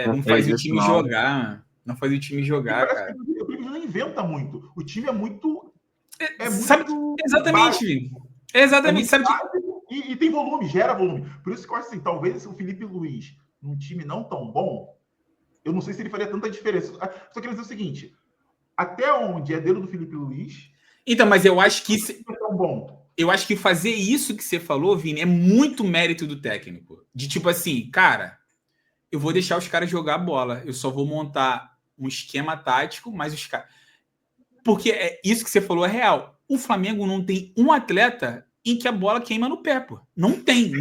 não faz o time jogar, mano. Não faz o time jogar, cara. O time não inventa muito. O time é muito... Exatamente, Vini. Exatamente. Sabe e tem volume, gera volume. Por isso que eu acho assim, talvez o Felipe Luiz, num time não tão bom, eu não sei se ele faria tanta diferença. Só queria dizer o seguinte, até onde é dedo do Felipe Luiz... Então, mas eu acho que... é tão bom. Eu acho que fazer isso que você falou, Vini, é muito mérito do técnico. De tipo assim, cara, eu vou deixar os caras jogar a bola. Eu só vou montar um esquema tático, mas os caras... Porque isso que você falou é real. O Flamengo não tem um atleta em que a bola queima no pé, pô. Não tem.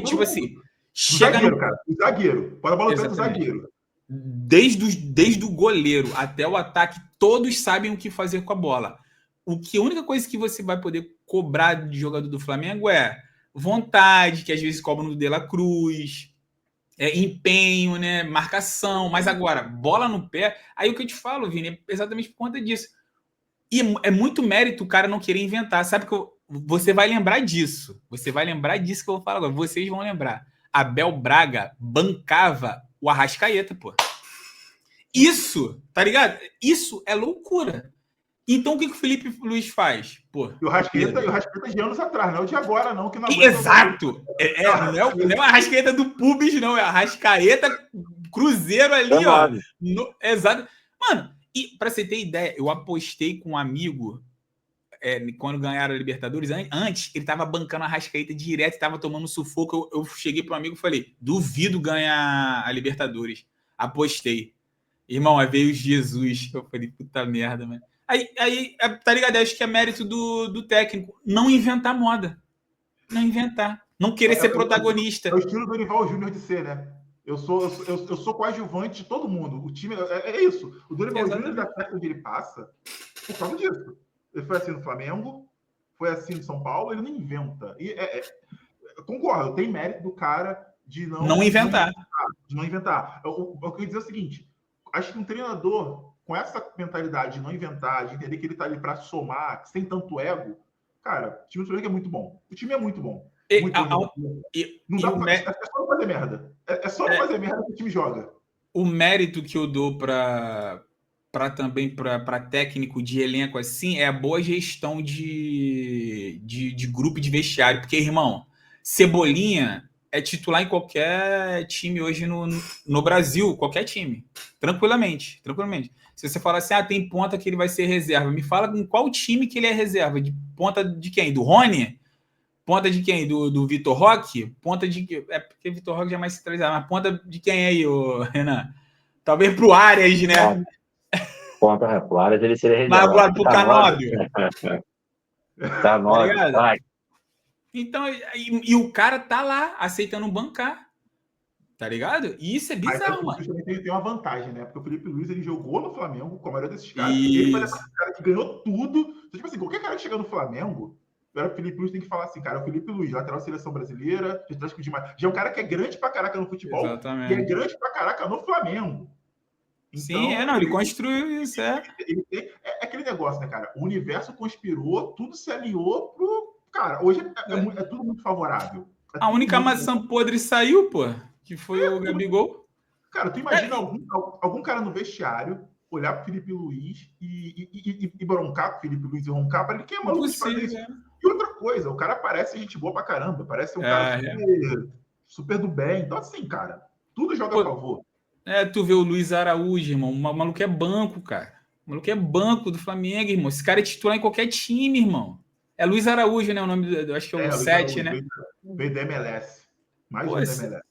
Tipo assim... Chega zagueiro, cara. O zagueiro. Bora a bola no pé do zagueiro. Desde o goleiro até o ataque, todos sabem o que fazer com a bola. A única coisa que você vai poder cobrar de jogador do Flamengo é vontade, que às vezes cobra no De La Cruz, empenho, né? Marcação, mas agora, bola no pé, aí o que eu te falo, Vini, é exatamente por conta disso. E é muito mérito o cara não querer inventar. Sabe que você vai lembrar disso. Você vai lembrar disso que eu vou falar agora. Vocês vão lembrar. Abel Braga bancava o Arrascaeta, pô. Isso, tá ligado? Isso é loucura. Então, o que o Felipe Luiz faz? Pô, e o Arrascaeta de anos atrás, não é o de agora, não. Que não exato! Não é o Arrascaeta do Pubis, não. É o Arrascaeta Cruzeiro ali, ó. Exato. Mano, e pra você ter ideia, eu apostei com um amigo quando ganharam a Libertadores. Antes, ele tava bancando a Arrascaeta direto, tava tomando sufoco. Eu cheguei pro amigo e falei, duvido ganhar a Libertadores. Apostei. Irmão, aí veio Jesus. Eu falei, puta merda, mano. Aí, tá ligado? Eu acho que é mérito do técnico. Não inventar moda. Não inventar. Não querer ser protagonista. É o estilo do Dorival Júnior de ser, né? Eu sou coadjuvante de todo mundo. O time é isso. O Dorival Júnior dá certo onde ele passa por causa disso. Ele foi assim no Flamengo, foi assim no São Paulo, ele não inventa. E eu concordo, tem mérito do cara de não inventar. De não inventar. Eu queria dizer o seguinte, acho que um treinador com essa mentalidade de não inventar, de entender que ele tá ali para somar, sem tanto ego, cara, o time do Flamengo é muito bom. O time é muito bom. É só não fazer merda. É só não fazer merda que o time joga. O mérito que eu dou para técnico de elenco assim é a boa gestão de grupo de vestiário. Porque, irmão, Cebolinha é titular em qualquer time hoje no Brasil, qualquer time. Tranquilamente. Se você falar assim, tem ponta que ele vai ser reserva, me fala em qual time que ele é reserva. De ponta de quem? Do Rony? Ponta de quem? Do Vitor Roque? Ponta de... porque Vitor Roque já é mais centralizado, mas ponta de quem aí, Renan? Talvez pro Arias, né? Contra o Arias, ele seria Mas reserva. agora pro Canóbio, Tá nove, ligado? vai. Então, e o cara tá lá, aceitando bancar. Tá ligado? E isso é Mas o bizarro, Felipe mano. Luiz também tem uma vantagem, né? Porque o Felipe Luiz ele jogou no Flamengo, com a maioria desses caras. Ele foi Isso. esse cara que ganhou tudo. Então, tipo assim, qualquer cara que chega no Flamengo, agora o Felipe Luiz tem que falar assim, cara, o Felipe Luiz, lateral da seleção brasileira, já é um cara que é grande pra caraca no futebol Exatamente. e é grande pra caraca no Flamengo. Então, Sim, não, ele construiu isso, é aquele negócio, né, cara? O universo conspirou, tudo se alinhou pro. Cara, hoje é tudo muito favorável. A única maçã podre saiu, pô, que foi o Gabigol. Cara, tu imagina algum cara no vestiário olhar pro Felipe Luiz e broncar pro Felipe Luiz e roncar para ele, quem é maluco de fazer isso? E outra coisa, o cara parece gente boa pra caramba, parece um cara super do bem. Então, assim, cara, tudo joga a favor. Tu vê o Luiz Araújo, irmão, o maluco é banco, cara. O maluco é banco do Flamengo, irmão. Esse cara é titular em qualquer time, irmão. É Luiz Araújo, né? O nome do. Acho que é o 7, né? Veio da MLS. Mais um da MLS.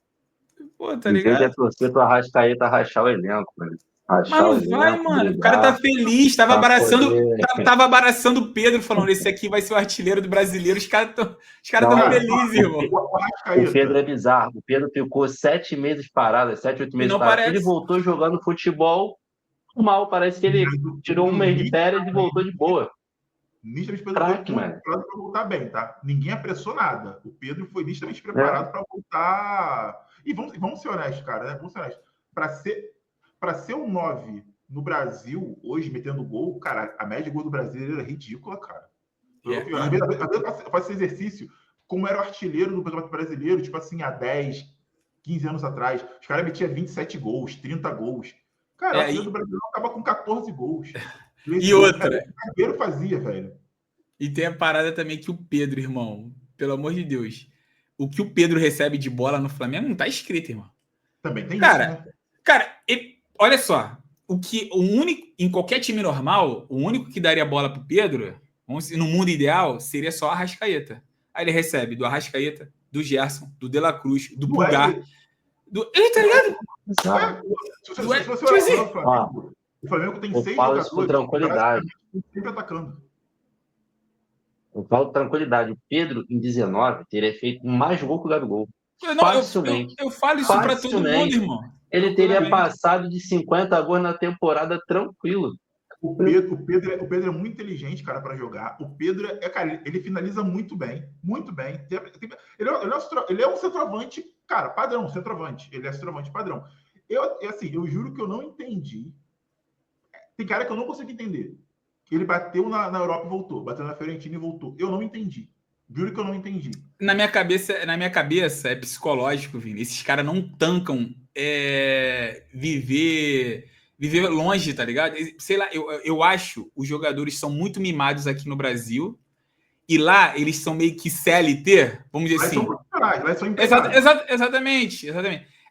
Pô, tá ligado? Tem que torcer pro Arrascaeta rachar o elenco, mano. Mas não vai, mano. O cara tá feliz, tava abraçando o Pedro, falando: esse aqui vai ser o artilheiro do brasileiro. Os caras tão felizes, irmão. O Pedro é bizarro. O Pedro ficou 7 meses parado, 7, 8 meses parado. Ele voltou jogando futebol mal. Parece que ele tirou um mês de férias e voltou de boa. Nitidamente preparado para voltar bem, tá? Ninguém apressou nada. O Pedro foi nitidamente preparado para voltar. E vamos ser honestos, cara, né? Vamos ser honestos. Para ser um 9 no Brasil, hoje, metendo gol, cara, a média de gol do Brasil é ridícula, cara. Às vezes eu faço esse exercício, como era o artilheiro do Campeonato Brasileiro, tipo assim, há 10, 15 anos atrás. Os caras metiam 27 gols, 30 gols. Cara, o artilheiro do Brasil acaba com 14 gols. E outra. O Pedro fazia, velho. E tem a parada também que o Pedro, irmão, pelo amor de Deus, o que o Pedro recebe de bola no Flamengo não tá escrito, irmão. Também tem isso, né? Cara, olha só, em qualquer time normal, o único que daria bola pro Pedro, no mundo ideal, seria só a Arrascaeta. Aí ele recebe do Arrascaeta, do Gerson, do De La Cruz, do Pulgar. Ele tá ligado? O Flamengo tem 6 jogadores com tranquilidade. Sempre atacando. Eu falo tranquilidade. O Pedro, em 19, teria feito mais gol que o Gabigol. Facilmente. Eu falo isso pra todo mundo, irmão. Ele teria passado de 50 gols na temporada tranquilo. O Pedro é muito inteligente, cara, para jogar. O Pedro cara, ele finaliza muito bem. Muito bem. Ele é um centroavante, cara, padrão, centroavante. Ele é centroavante padrão. Eu juro que eu não entendi. Tem cara que eu não consigo entender. Ele bateu na Europa e voltou. Bateu na Fiorentina e voltou. Eu não entendi. Juro que eu não entendi. Na minha cabeça é psicológico, Vini. Esses caras não tancam viver longe, tá ligado? Sei lá, eu acho os jogadores são muito mimados aqui no Brasil e lá eles são meio que CLT, vamos dizer assim. Lá são Exatamente.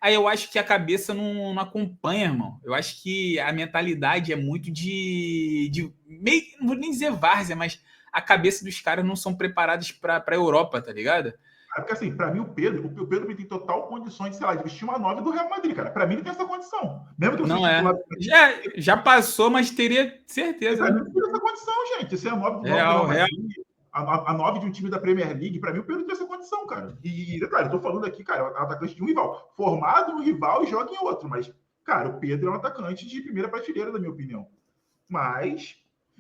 Aí eu acho que a cabeça não acompanha, irmão. Eu acho que a mentalidade é muito de meio, não vou nem dizer várzea, mas a cabeça dos caras não são preparados para a Europa, tá ligado? Porque assim, pra mim o Pedro tem total condições, sei lá, de vestir uma 9 do Real Madrid, cara. Pra mim ele tem essa condição. Mesmo que eu não é. Já passou, mas teria certeza. Pra mim ele tem essa condição, gente. Isso é a 9 do Real Madrid. A 9 de um time da Premier League, pra mim o Pedro tem essa condição, cara. E detalhe, eu tô falando aqui, cara, é um atacante de um rival. Formado em um rival e joga em outro. Mas, cara, o Pedro é um atacante de primeira prateleira, na minha opinião. Mas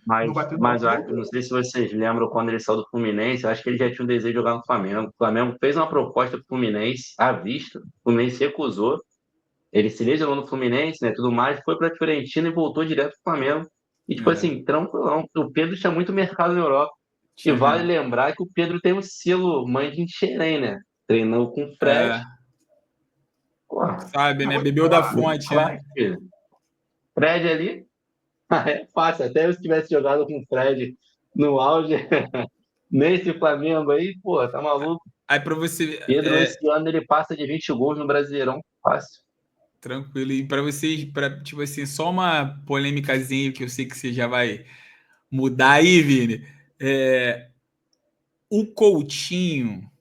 eu não sei se vocês lembram quando ele saiu do Fluminense, eu acho que ele já tinha um desejo de jogar no Flamengo. O Flamengo fez uma proposta pro Fluminense à vista, o Fluminense recusou. Ele se lesionou no Fluminense, né, tudo mais, foi pra Fiorentina e voltou direto pro Flamengo. E, tipo assim, tranquilão. O Pedro tinha muito mercado na Europa. E vale lembrar que o Pedro tem um selo mãe de Xerém, né? Treinou com o Fred. Sabe, né? Bebeu da fonte, né? Fred ali, é fácil. Até eu se tivesse jogado com o Fred no auge, nesse Flamengo aí, pô, tá maluco. Aí pra você... Pedro, esse ano, ele passa de 20 gols no Brasileirão, fácil. Tranquilo. E pra vocês, tipo assim, só uma polêmicazinha que eu sei que você já vai mudar aí, Vini. O Coutinho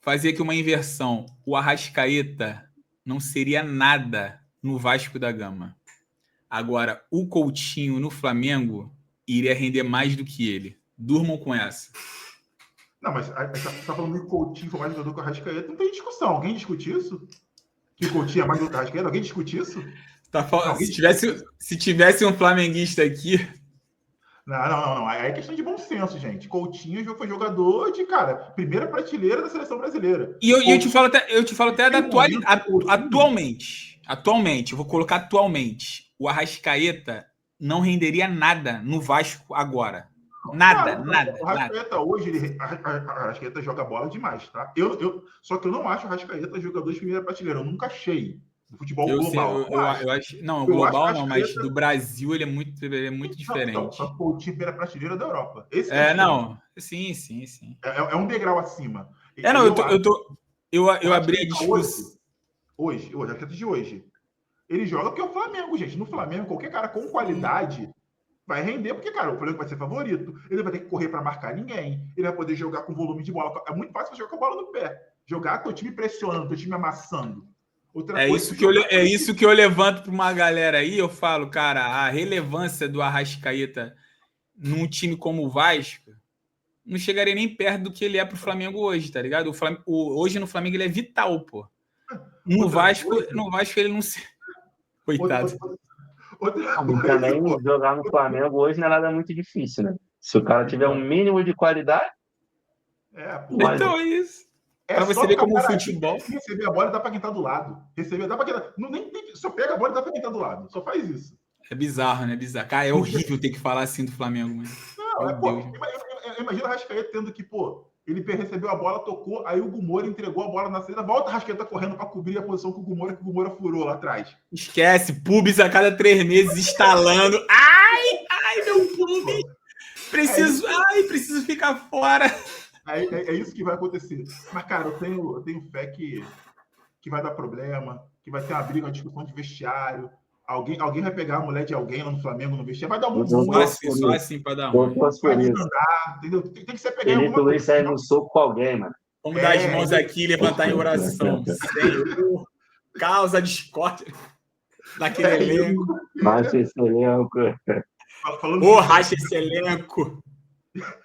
fazia aqui uma inversão. O Arrascaeta não seria nada no Vasco da Gama. Agora, o Coutinho no Flamengo iria render mais do que ele. Durmam com essa. Não, mas você tá falando que o Coutinho foi mais jogador que o Arrascaeta. Não tem discussão. Alguém discute isso? Que o Coutinho é mais jogador que o Arrascaeta? Alguém discute isso? Se tivesse um flamenguista aqui... Não. Aí é questão de bom senso, gente. Coutinho foi jogador de, cara, primeira prateleira da seleção brasileira. E eu te falo até da atualmente. Atualmente, eu vou colocar atualmente. O Arrascaeta não renderia nada no Vasco agora. Nada. O Arrascaeta hoje, a Arrascaeta joga bola demais, tá? Só que eu não acho o Arrascaeta jogador de primeira prateleira. Eu nunca achei. Do futebol global. Eu acho, não, global não, mas do Brasil ele é muito diferente. Não, só que o Coutinho primeira prateleira da Europa. Sim. É um degrau acima. Eu abri a discussão. Hoje, a Arrascaeta de hoje. Ele joga porque é o Flamengo, gente. No Flamengo, qualquer cara com qualidade vai render, porque, cara, o Flamengo vai ser favorito. Ele vai ter que correr para marcar ninguém. Ele vai poder jogar com volume de bola. É muito fácil jogar com a bola no pé. Jogar com o time pressionando, com o time amassando. Isso que eu levanto para uma galera aí. Eu falo, cara, a relevância do Arrascaeta num time como o Vasco não chegaria nem perto do que ele é pro Flamengo hoje, tá ligado? Hoje no Flamengo ele é vital, pô. No Vasco ele não se... Coitado. Também jogar no Flamengo hoje não é nada muito difícil, né? Se o cara tiver um mínimo de qualidade... Então é isso. Pra você ver como o futebol... Receber a bola e dá pra quem tá do lado. Dá pra quem tá... Só pega a bola e dá pra quem tá do lado. Só faz isso. É bizarro, né? Bizarro. Cara, é horrível ter que falar assim do Flamengo, mano. Imagina o Arrascaeta tendo que, ele recebeu a bola, tocou, aí o Gumora entregou a bola na saída, volta a Arrascaeta correndo pra cobrir a posição que o Gumora furou lá atrás. Esquece, pubis a cada 3 meses instalando. Ai, meu pubis! Preciso ficar fora. É isso que vai acontecer. Mas, cara, eu tenho fé que vai dar problema, que vai ter uma briga, uma discussão de vestiário. Alguém vai pegar a mulher de alguém lá no Flamengo no vestiário, vai dar um só assim pra dar ruim. Vai desandar, entendeu? Tem que ser pegar Felipe Luiz sair no soco com alguém, mano. Vamos dar as mãos aqui e levantar em oração. Senhor, causa discórdia naquele elenco. Racha esse elenco. Racha esse elenco.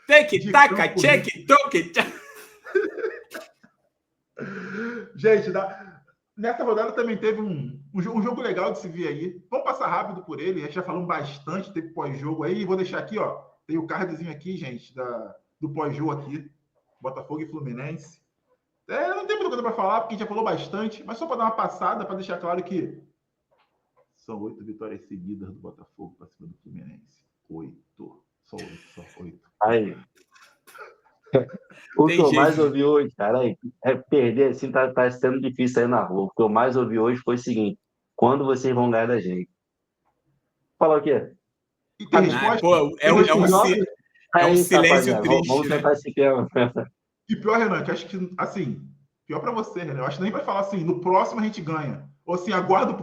Take, taca, check, toque. Gente, nessa rodada também teve um jogo legal de se ver aí. Vamos passar rápido por ele. A gente já falou bastante, teve pós-jogo aí. Vou deixar aqui, ó. Tem o cardzinho aqui, gente, do pós-jogo aqui. Botafogo e Fluminense. Não tem muita coisa para falar, porque a gente já falou bastante. Mas só para dar uma passada, para deixar claro que são 8 vitórias seguidas do Botafogo para cima do Fluminense. 8. Só 8. Aí. O que eu mais ouvi hoje, cara, é perder assim, tá sendo difícil aí na rua. O que eu mais ouvi hoje foi o seguinte: quando vocês vão ganhar da gente? Falar o quê? E tem resposta? É um silêncio triste. Vamos tentar esse tema. E pior, Renan, que acho que, assim, pior pra você, Renan, eu acho que nem vai falar assim, no próximo a gente ganha. Ou assim,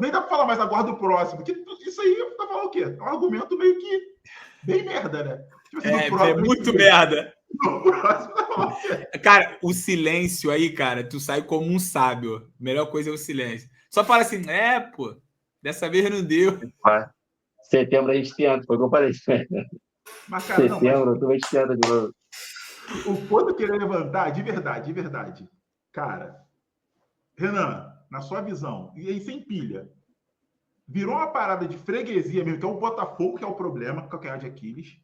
nem dá pra falar mais aguarda o próximo. Porque isso aí vai falar o quê? É um argumento meio que bem merda, né? Tipo assim, é muito merda. Cara, o silêncio aí, cara, tu sai como um sábio. Melhor coisa é o silêncio. Só fala assim, pô, dessa vez não deu. Setembro a gente tenta, foi o que eu falei. Mas, cara, setembro, tu vai tenta de novo. O ponto que eu queria levantar, de verdade, cara, Renan, na sua visão, e aí sem pilha, virou uma parada de freguesia mesmo, que é o Botafogo que é o problema, que é o calcanhar de Aquiles.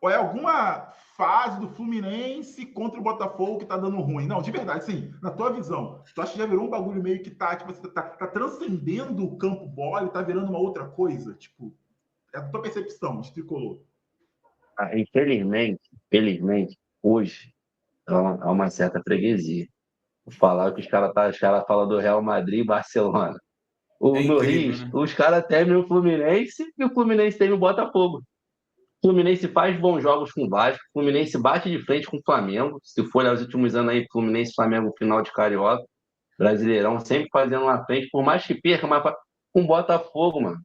Ou é alguma fase do Fluminense contra o Botafogo que tá dando ruim? Não, de verdade, sim. Na tua visão, tu acha que já virou um bagulho meio que tá transcendendo o campo bola e tá virando uma outra coisa? Tipo, é a tua percepção de tricolor. Infelizmente, hoje há uma certa freguesia. Vou falar que os caras falam do Real Madrid e Barcelona. No Rio, né? Os caras temem o Fluminense e o Fluminense teme o Botafogo. O Fluminense faz bons jogos com o Vasco, o Fluminense bate de frente com o Flamengo. Se for olhar os últimos anos aí, Fluminense e Flamengo, final de Carioca, Brasileirão, sempre fazendo uma frente, por mais que perca, mas com o Botafogo, mano.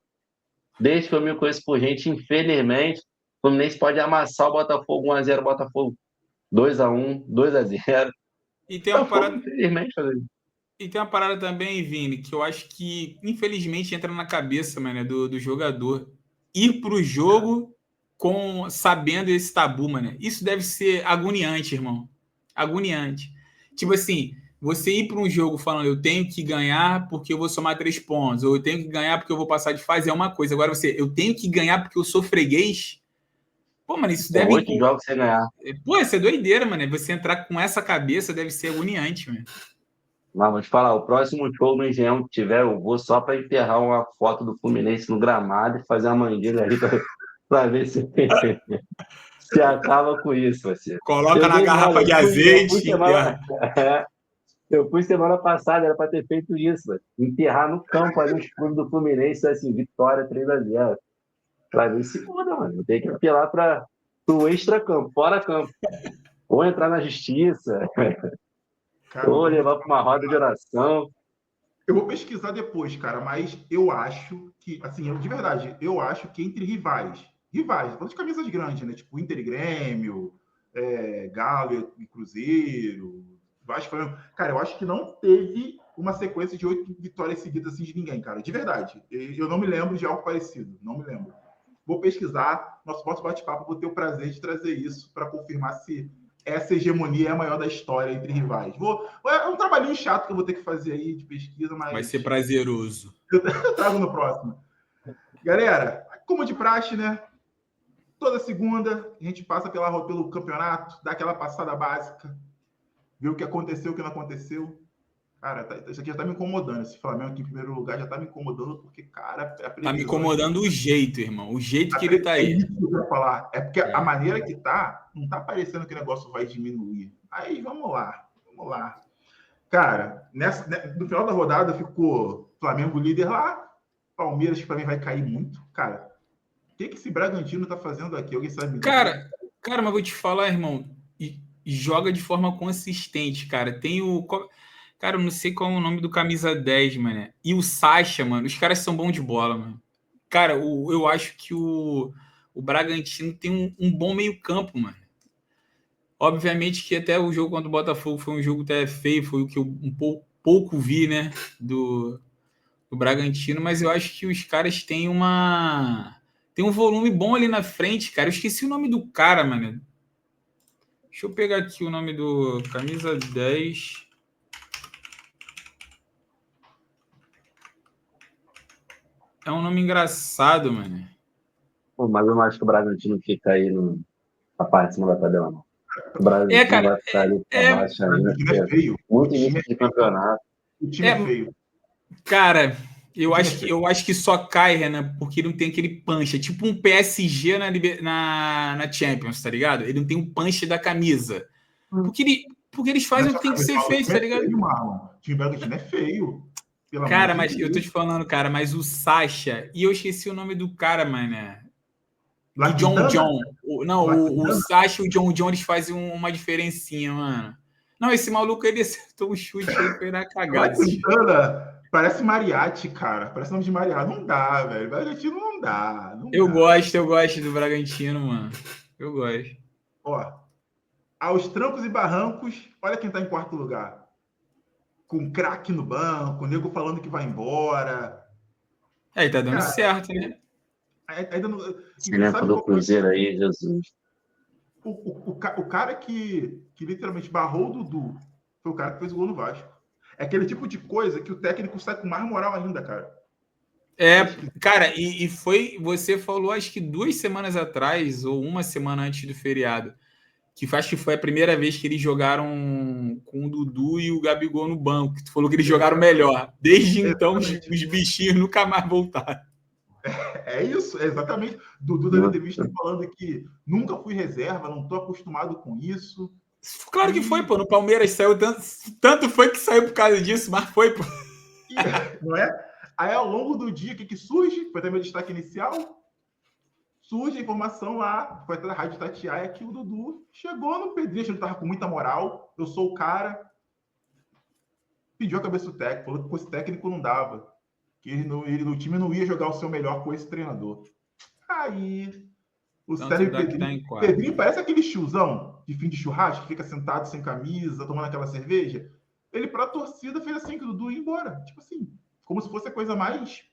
Desde que eu me conheço por gente, infelizmente, o Fluminense pode amassar o Botafogo 1-0, Botafogo 2-1, 2-0. E tem uma parada. Infelizmente, fazer isso. E tem uma parada também, Vini, que eu acho que, infelizmente, entra na cabeça, mano, do jogador. Ir pro jogo sabendo esse tabu, mano. Isso deve ser agoniante, irmão. Agoniante. Tipo assim, você ir para um jogo falando, eu tenho que ganhar porque eu vou somar 3 pontos, ou eu tenho que ganhar porque eu vou passar de fase, é uma coisa. Agora eu tenho que ganhar porque eu sou freguês. Pô, mano, isso São deve... 8 jogos sem ganhar. Pô, isso é doideira, mano. Você entrar com essa cabeça deve ser agoniante, mano. Mas vou te falar, o próximo show no Engenhão que tiver, eu vou só para enterrar uma foto do Fluminense no gramado e fazer uma mandinga ali para ver se acaba com isso, você. Coloca na garrafa de azeite. Eu fui semana passada, era para ter feito isso, mano. Enterrar no campo ali o escudo do Fluminense, assim, vitória 3-0. Para ver se muda, mano. Tem que apelar para o extra-campo, fora-campo. Ou entrar na justiça, Cara, ou levar para uma roda de oração. eu vou pesquisar depois, cara, mas eu acho que, assim, de verdade, eu acho que entre rivais, falando de camisas grandes, né? Tipo Inter e Grêmio, Galo e Cruzeiro, Vasco, Flamengo. Cara, eu acho que não teve uma sequência de 8 vitórias seguidas assim de ninguém, cara. De verdade. Eu não me lembro de algo parecido. Não me lembro. Vou pesquisar. Nosso próximo bate-papo, vou ter o prazer de trazer isso para confirmar se essa hegemonia é a maior da história entre rivais. É um trabalhinho chato que eu vou ter que fazer aí de pesquisa, mas... Vai ser prazeroso. Eu trago no próximo. Galera, como de praxe, né? Toda segunda a gente passa pelo campeonato, dá aquela passada básica, ver o que aconteceu, o que não aconteceu. Cara, isso aqui já tá me incomodando. Esse Flamengo aqui em primeiro lugar já tá me incomodando, porque, cara, tá me incomodando o jeito, irmão. O jeito que ele tá aí. É isso que eu quero falar. É porque a maneira que tá, não tá parecendo que o negócio vai diminuir. Aí, vamos lá. Cara, no final da rodada ficou Flamengo líder lá, Palmeiras que pra mim vai cair muito. Cara, o que esse Bragantino tá fazendo aqui? Alguém sabe? Cara, mas vou te falar, irmão, joga de forma consistente, cara. Tem o... Cara, eu não sei qual é o nome do camisa 10, mano. E o Sacha, mano, os caras são bons de bola, mano. Cara, eu acho que o Bragantino tem um bom meio-campo, mano. Obviamente que até o jogo contra o Botafogo foi um jogo até feio, foi o que eu pouco vi, né, do Bragantino, mas eu acho que os caras têm tem um volume bom ali na frente, cara. Eu esqueci o nome do cara, mano. Deixa eu pegar aqui o nome do camisa 10. É um nome engraçado, mano. Pô, mas eu não acho que o Bragantino fica aí na parte de cima da tabela, não. O Bragantino cara, vai ficar ali pra baixo ainda. É feio. Muito início de campeonato. O time é feio. Cara, eu acho que só cai, Renan, porque não tem aquele punch. É tipo um PSG na Champions, tá ligado? Ele não tem um punch da camisa. Porque eles fazem o que tem que ser feito, tá ligado? O time Bragantino é feio. Cara, mas eu tô te falando, cara, mas o Sacha... E eu esqueci o nome do cara, mano. O John. O Sacha e o John, eles fazem uma diferencinha, mano. Não, esse maluco, ele acertou um chute aí, foi na cagada. Parece Mariachi, cara. Parece nome de Mariachi. Não dá, velho. Bragantino não dá. Eu gosto do Bragantino, mano. Eu gosto. Ó, aos trancos e barrancos, olha quem tá em quarto lugar. Com craque no banco, o nego falando que vai embora. Aí tá dando certo, né? Ainda não... Você lembra do Cruzeiro aí, Jesus? O cara que literalmente barrou o Dudu foi o cara que fez o gol no Vasco. É aquele tipo de coisa que o técnico sai com mais moral ainda, cara. Cara, e foi... Você falou, acho que 2 semanas atrás, ou uma semana antes do feriado, que acho que foi a primeira vez que eles jogaram com o Dudu e o Gabigol no banco. Que tu falou que eles jogaram melhor. Desde então, os bichinhos nunca mais voltaram. É isso, exatamente. Dudu da entrevista falando que nunca fui reserva, não tô acostumado com isso. Claro que foi, pô. No Palmeiras saiu tanto foi que saiu por causa disso, mas foi, pô. Não é? Aí, ao longo do dia, o que surge? Foi até meu destaque inicial. Surge a informação lá, foi até da Rádio Tatiaia, que o Dudu chegou no Pedrinho, ele tava com muita moral. Eu sou o cara. Pediu a cabeça do técnico, falou que com esse técnico não dava. Que o time não ia jogar o seu melhor com esse treinador. Aí, o Sérgio Pedrinho parece aquele tiozão de fim de churrasco, que fica sentado sem camisa, tomando aquela cerveja. ele pra torcida fez assim, que o Dudu ia embora. Tipo assim, como se fosse a coisa mais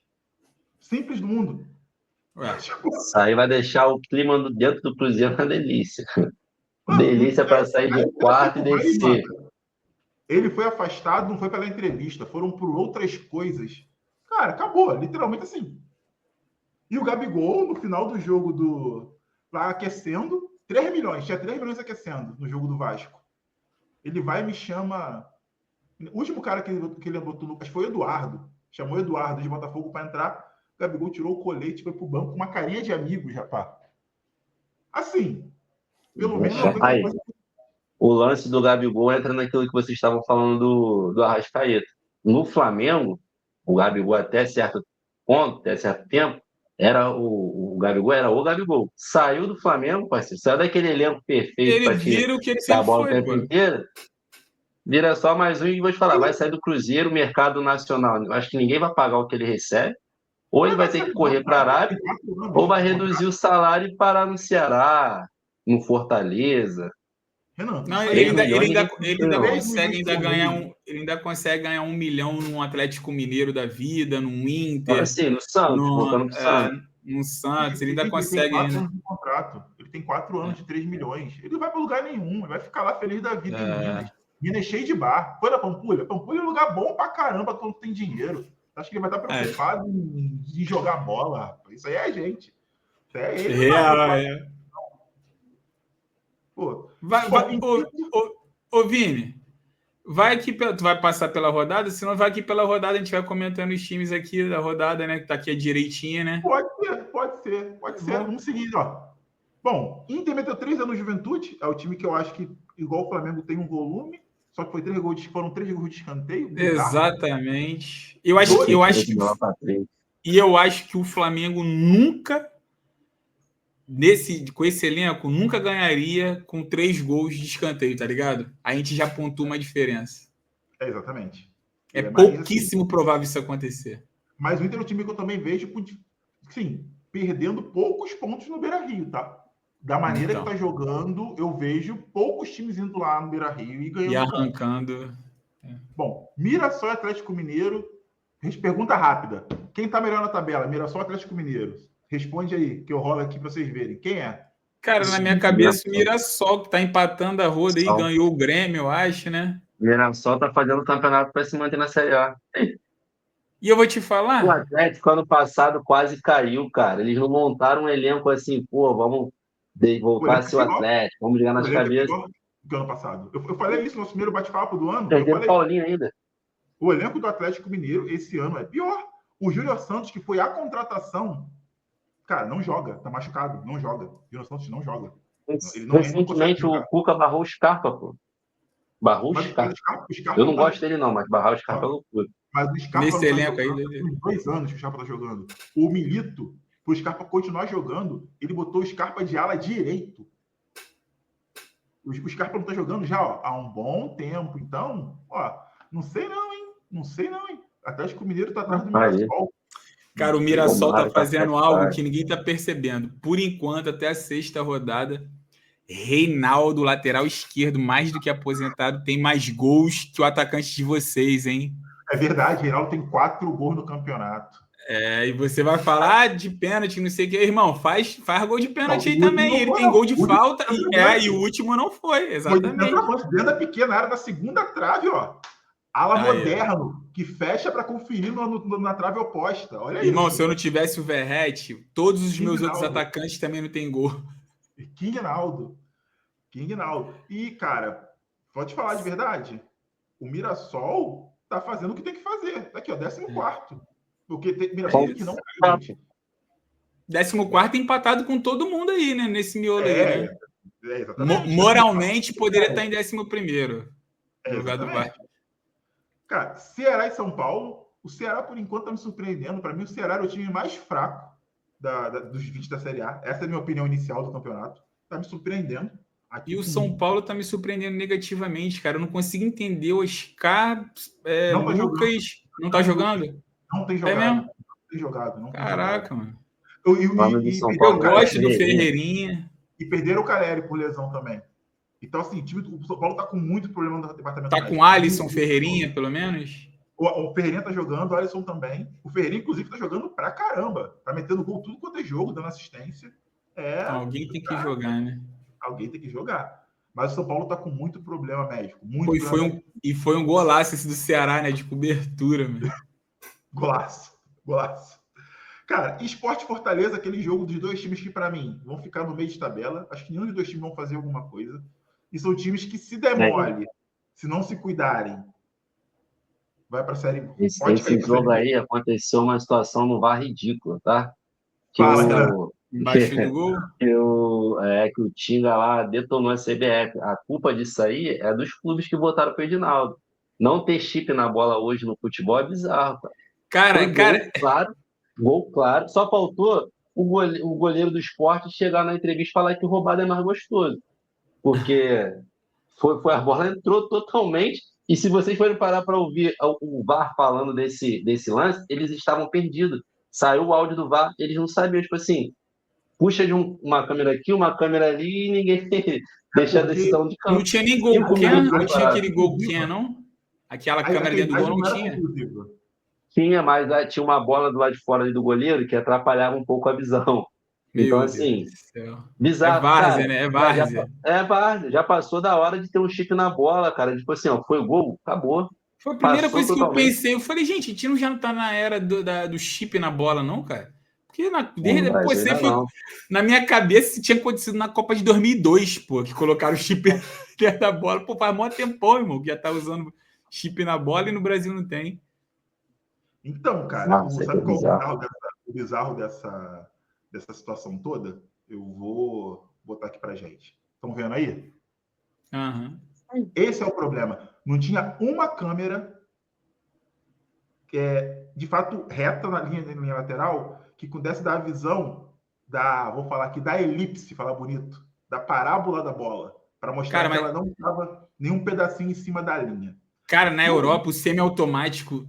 simples do mundo. Ué. Tipo, Isso aí vai deixar o clima dentro do Cruzeiro uma delícia. Delícia para sair de quarto e descer. Ele foi afastado, não foi pela entrevista, foram por outras coisas. Cara, acabou, literalmente assim. E o Gabigol, no final do jogo lá aquecendo, 3 milhões, tinha 3 milhões aquecendo no jogo do Vasco. Ele vai e me chama. O último cara que ele botou no. Acho que foi o Eduardo. Chamou o Eduardo de Botafogo para entrar. O Gabigol tirou o colete, foi pro banco com uma carinha de amigos, rapaz. Assim, pelo menos uma Aí, coisa. o lance do Gabigol entra naquilo que vocês estavam falando do Arrascaeta. No Flamengo, o Gabigol até certo ponto, até certo tempo, era o Gabigol era o Gabigol. Saiu do Flamengo, parceiro, saiu daquele elenco perfeito Ele para te vira o que ele dar a sempre bola o foi, tempo pô. inteiro. Vira só mais um e vou te falar, vai sair do Cruzeiro, mercado nacional. Acho que ninguém vai pagar o que ele recebe. Ou ele vai ter que correr para a Arábia, ou vai reduzir o salário e parar no Ceará, no Fortaleza. Renan, Não, isso ele aí, ainda, ele ainda, ninguém ele ainda não. consegue ainda ganhar ele ainda consegue ganhar 1 milhão num Atlético Mineiro da vida, num Inter, Assim, no Santos, voltando pro Santos. num Santos, ele ainda Ele tem consegue 4 ainda. anos de contrato. Ele tem 4 anos de 3 milhões. Ele não vai para lugar nenhum. Ele vai ficar lá feliz da vida em Minas. Minas cheio de bar. Foi na Pampulha? Pampulha é um lugar bom pra caramba quando tem dinheiro. Acho que ele vai estar preocupado em jogar bola, rapaz. Isso aí é a gente. Isso aí é ele. Pô. Ô, Vini, vai aqui, tu vai passar pela rodada, senão vai aqui pela rodada, a gente vai comentando os times aqui da rodada, né? Que tá aqui direitinho, né? Pode ser. Vamos seguir, ó. Bom, Inter meteu 3 anos de Juventude, é o time que eu acho que, igual o Flamengo, tem um volume, só que foram 3 gols de escanteio. Exatamente. Eu acho que o Flamengo nunca, com esse elenco, nunca ganharia com 3 gols de escanteio, tá ligado? A gente já pontua uma diferença. Exatamente. É pouquíssimo provável isso acontecer. Mas o Inter é um time que eu também vejo, sim, perdendo poucos pontos no Beira-Rio, tá? Da maneira que tá jogando, eu vejo poucos times indo lá no Beira-Rio e ganhando. E arrancando. Bom, Mirassol e Atlético Mineiro. Pergunta rápida. Quem tá melhor na tabela? Mirassol ou Atlético Mineiro? Responde aí, que eu rolo aqui para vocês verem. Quem é? Cara, na minha cabeça, o Mirassol, que tá empatando a roda aí, ganhou o Grêmio, eu acho, né? Mirassol tá fazendo o campeonato para se manter na Série A. E eu vou te falar... O Atlético, ano passado, quase caiu, cara. Eles não montaram um elenco assim, pô, vamos voltar a ser o Atlético, vamos ligar nas cabeças. Do ano passado. Eu falei isso no nosso primeiro bate-papo do ano. Perderam o Paulinho ainda. O elenco do Atlético Mineiro esse ano é pior. O Júnior Santos, que foi a contratação, cara, não joga, tá machucado, não joga. O Júnior Santos não joga. Recentemente o Cuca barrou o Scarpa, pô. Barrou o Scarpa. Eu não gosto dele, não, mas barrar o Scarpa é loucura. Mas o Scarpa nesse elenco aí, uns 2 anos que o Scarpa tá jogando. O Milito, pro Scarpa continuar jogando, ele botou o Scarpa de ala direito. O Scarpa não tá jogando já, ó, há um bom tempo. Então, ó, não sei não, hein? Atlético Mineiro tá atrás do Mirassol. Cara, o Mirassol tá fazendo algo que ninguém tá percebendo. Por enquanto, até a 6ª rodada, Reinaldo, lateral esquerdo, mais do que aposentado, tem mais gols que o atacante de vocês, hein? É verdade, Reinaldo tem 4 gols no campeonato. E você vai falar de pênalti, não sei o que. Irmão, faz gol de pênalti aí também. Ele tem gol de falta e o último não foi, exatamente. Dentro da pequena área, da segunda trave, ó. Ala moderno, que fecha para conferir na trave oposta. Olha isso. Irmão, se eu não tivesse o Verratti, todos os meus outros atacantes também não tem gol. King Naldo. E, cara, pode falar de verdade. O Mirassol tá fazendo o que tem que fazer. Tá aqui, ó, 14º. Porque Mirassol que não caiu, gente. 14º empatado com todo mundo aí, né? Nesse miolo aí, né? Exatamente. Moralmente, poderia estar em 11º. No lugar do Vasco. Cara, Ceará e São Paulo. O Ceará, por enquanto, tá me surpreendendo. Para mim, o Ceará é o time mais fraco dos 20 da Série A. Essa é a minha opinião inicial do campeonato. Tá me surpreendendo. E o São Paulo tá me surpreendendo negativamente, cara. Eu não consigo entender. O Oscar, Lucas... Não tá jogando? Não tem jogado. É mesmo? Não tem jogado. Caraca, mano. Eu gosto do Ferreirinha. E perderam o Caleri por lesão também. Então, assim, o São Paulo tá com muito problema no departamento Tá médico. com Alisson Ferreirinha, pelo menos? O Ferreirinha tá jogando, o Alisson também. O Ferreirinha, inclusive, tá jogando pra caramba. Tá metendo gol tudo quanto é jogo, dando assistência. Alguém tem que jogar, né? Alguém tem que jogar. Mas o São Paulo tá com muito problema médico. Muito Pô, problema médico. e foi um golaço esse do Ceará, né? De cobertura, mano. Golaço. Cara, Sport Fortaleza, aquele jogo dos dois times que, pra mim, vão ficar no meio de tabela. Acho que nenhum dos dois times vão fazer alguma coisa. E são times que, se demole, se não se cuidarem, vai pra Série B. Esse jogo aí aconteceu uma situação no VAR ridícula, tá? Embaixo do gol? Que o Tinga lá detonou a CBF. A culpa disso aí é dos clubes que votaram pro Edinaldo. Não ter chip na bola hoje no futebol é bizarro, cara. Gol claro. Só faltou o goleiro do Sport chegar na entrevista e falar que o roubado é mais gostoso. Porque a bola entrou totalmente. E se vocês forem parar para ouvir o VAR falando desse lance, eles estavam perdidos. Saiu o áudio do VAR, eles não sabiam, tipo assim, puxa de uma câmera aqui, uma câmera ali e ninguém deixa a decisão de campo. Não tinha nem gol can, não tinha aquele gol can, não? Aquela câmera dentro do gol não tinha? Tinha, mas tinha uma bola do lado de fora ali do goleiro que atrapalhava um pouco a visão. Então, assim, bizarro. É várzea, né? É várzea. É várzea. Já passou da hora de ter um chip na bola, cara. Tipo assim, ó, foi o gol, acabou. Foi a primeira coisa que eu pensei. Eu falei, gente, a gente já não tá na era do chip na bola, não, cara? Porque na minha cabeça tinha acontecido na Copa de 2002, pô, que colocaram o chip dentro da bola. Pô, faz mó tempão, irmão, que já tá usando chip na bola e no Brasil não tem. Então, cara, sabe qual é o bizarro dessa situação toda? Eu vou botar aqui pra gente. Estão vendo aí? Uhum. Esse é o problema. Não tinha uma câmera de fato reta na linha lateral que pudesse dar a visão vou falar aqui, da elipse, falar bonito, da parábola da bola, para mostrar que ela não estava nenhum pedacinho em cima da linha. Cara, na Europa, o semiautomático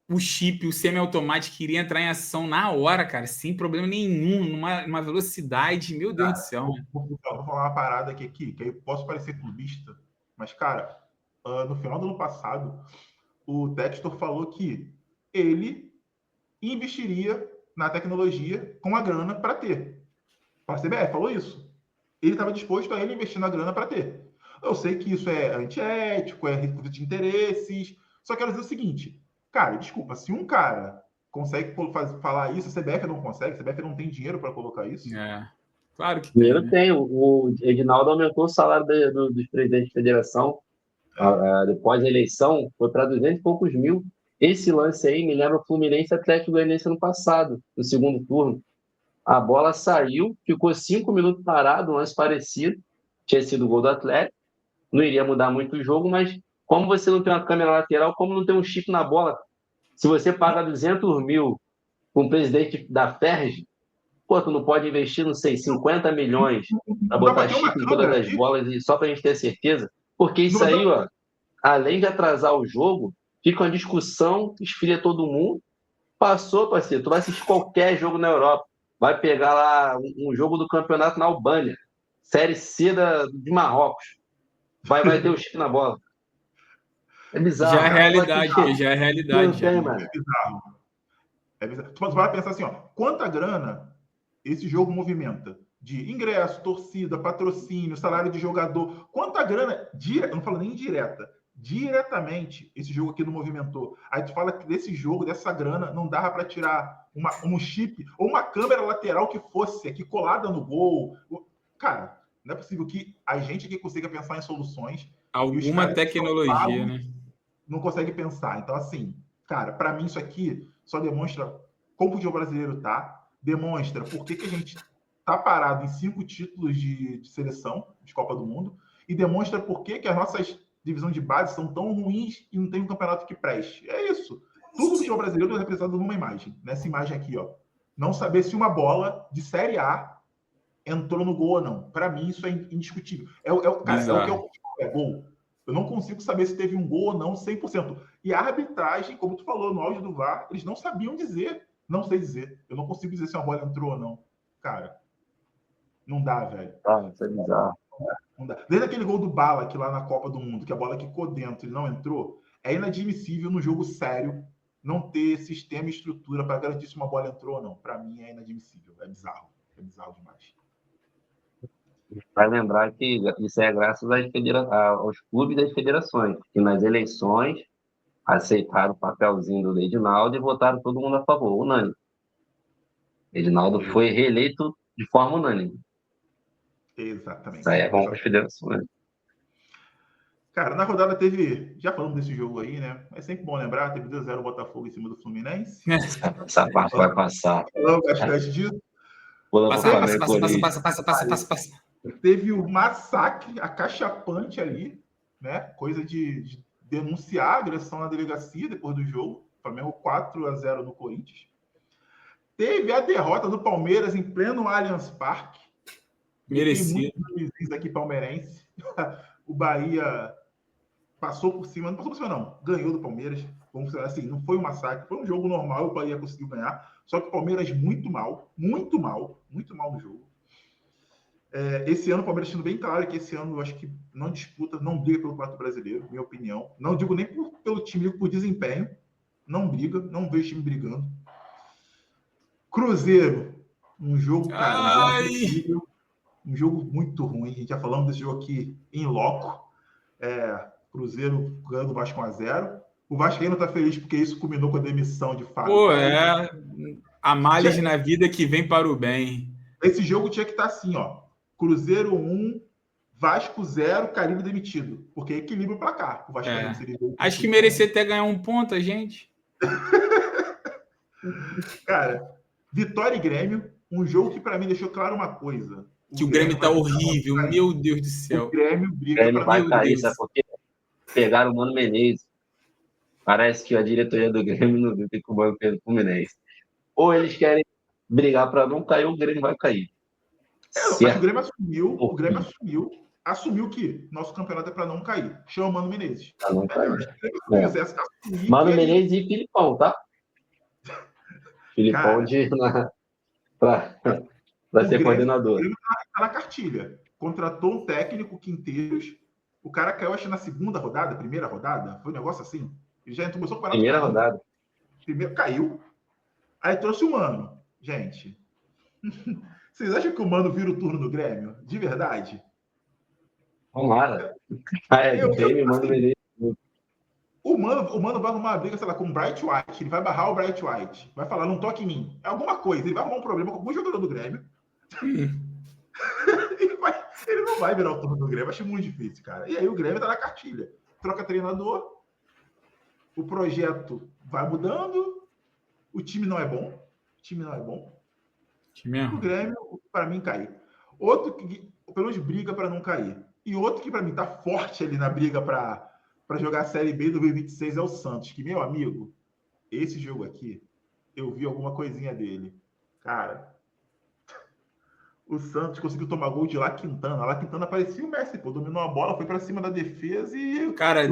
o semiautomático iria entrar em ação na hora, cara, sem problema nenhum, numa velocidade, meu Deus do céu. Vou falar uma parada aqui, que aí posso parecer clubista, mas, cara, no final do ano passado, o Textor falou que ele investiria na tecnologia com a grana para ter. A CBF falou isso. Ele estava disposto a ele investir na grana para ter. Eu sei que isso é antiético, é conflito de interesses, só quero dizer o seguinte, cara, desculpa, se um cara consegue falar isso, a CBF não consegue, a CBF não tem dinheiro para colocar isso. Claro que dinheiro tem. O Edinaldo aumentou o salário dos presidentes de federação. Depois da eleição, foi para 200 e poucos mil. Esse lance aí me lembra o Fluminense Atlético Goianiense ano passado, no segundo turno. A bola saiu, ficou 5 minutos parado, um lance parecido. Tinha sido o gol do Atlético. Não iria mudar muito o jogo, mas como você não tem uma câmera lateral, como não tem um chip na bola, se você paga 200 mil com o presidente da Ferg, pô, tu não pode investir, não sei, 50 milhões para botar chip em todas as bolas e só para a gente ter certeza? Porque isso aí, ó, além de atrasar o jogo, fica uma discussão, esfria todo mundo. Passou, parceiro, tu vai assistir qualquer jogo na Europa. Vai pegar lá um jogo do campeonato na Albânia, Série C de Marrocos. Vai ter o chip na bola. É bizarro. Já é realidade, porque já é realidade. É bizarro. É bizarro. Tu vai pensar assim, ó, quanta grana esse jogo movimenta? De ingresso, torcida, patrocínio, salário de jogador. Quanta grana, eu não falo nem indireta, diretamente esse jogo aqui não movimentou. Aí tu fala que desse jogo, dessa grana, não dava para tirar um chip ou uma câmera lateral que fosse aqui colada no gol. Cara, não é possível que a gente aqui consiga pensar em soluções. Alguma tecnologia, né? Não consegue pensar. Então, assim, cara, para mim isso aqui só demonstra como o futebol brasileiro tá, demonstra por que a gente tá parado em 5 títulos de seleção de Copa do Mundo e demonstra por que as nossas divisões de base são tão ruins e não tem um campeonato que preste. É isso. Tudo o futebol brasileiro é representado numa imagem. Nessa imagem aqui, ó. Não saber se uma bola de Série A entrou no gol ou não. Para mim, isso é indiscutível. Cara, é gol. Eu não consigo saber se teve um gol ou não 100%. E a arbitragem, como tu falou no áudio do VAR, eles não sabiam dizer. Não sei dizer. Eu não consigo dizer se uma bola entrou ou não. Cara, não dá, velho. Isso é bizarro. Não dá. Desde aquele gol do Bala, que lá na Copa do Mundo, que a bola quicou dentro e não entrou, é inadmissível no jogo sério não ter sistema e estrutura para garantir se uma bola entrou ou não. Para mim é inadmissível. É bizarro demais. Vai lembrar que isso é graças aos clubes das federações, que nas eleições aceitaram o papelzinho do Edinaldo e votaram todo mundo a favor, unânime. Edinaldo foi reeleito de forma unânime. Exatamente. Isso aí é bom para as federações. Cara, na rodada teve... Já falamos desse jogo aí, né? É sempre bom lembrar, teve 2-0 o Botafogo em cima do Fluminense. Essa parte vai passar. Falamos bastante disso. Passa. Teve o massacre, acachapante ali, né? Coisa de denunciar a agressão na delegacia depois do jogo. Flamengo 4-0 no Corinthians. Teve a derrota do Palmeiras em pleno Allianz Parque. Merecido. Tem muitos vizinhos aqui palmeirense. O Bahia passou por cima, não, ganhou do Palmeiras. Vamos dizer assim, não foi um massacre, foi um jogo normal, o Bahia conseguiu ganhar. Só que o Palmeiras muito mal no jogo. Esse ano o Palmeiras sendo bem claro que esse ano eu acho que não disputa, não briga pelo Campeonato Brasileiro, minha opinião. Não digo nem pelo time, digo por desempenho. Não briga, não vejo o time brigando. Cruzeiro, um jogo, cara, um jogo muito ruim. A gente já falamos desse jogo aqui em loco. Cruzeiro ganhando o Vasco 1-0. O Vascaíno tá feliz porque isso culminou com a demissão de Fábio. Pô, a males na vida que vem para o bem. Esse jogo tinha que estar assim, ó. Cruzeiro 1, Vasco 0, Caribe demitido. Porque equilibra o placar. O Vascaíno seria... Acho que merecia até ganhar um ponto, a gente. Cara, Vitória e Grêmio, um jogo que para mim deixou claro uma coisa. Que o Grêmio tá horrível, meu Deus do céu. O Grêmio briga para vai cair, sabe por quê? Pegaram o Mano Menezes. Parece que a diretoria do Grêmio não viu que o Mano fez o Fluminense. Ou eles querem brigar para não cair, ou o Grêmio vai cair. Mas o Grêmio assumiu que nosso campeonato é para não cair. Chama o Mano Menezes. Não cair. Mano Menezes e Filipão, tá? Filipão para ser coordenador. O Grêmio tá na cartilha. Contratou um técnico, Quinteiros. O cara caiu, acho, na primeira rodada. Foi um negócio assim. Ele já começou com a primeira rodada. Primeiro caiu. Aí trouxe o Mano. Gente, vocês acham que o Mano vira o turno do Grêmio? De verdade? Tomara. Grêmio, Mano Menezes. O Mano vai arrumar uma briga, sei lá, com o Bright White. Ele vai barrar o Bright White. Vai falar, não toque em mim. É alguma coisa. Ele vai arrumar um problema com algum jogador do Grêmio. Ele não vai virar o turno do Grêmio. Acho muito difícil, cara. E aí o Grêmio tá na cartilha. Troca treinador. O projeto vai mudando. O time não é bom. O Grêmio, para mim, cai. Outro que, pelo menos, briga para não cair. E outro que, para mim, tá forte ali na briga para jogar a Série B do 2026 é o Santos. Que, meu amigo, esse jogo aqui, eu vi alguma coisinha dele. Cara, o Santos conseguiu tomar gol de La Quintana. La Quintana parecia o Messi, pô. Dominou a bola, foi para cima da defesa e... Cara,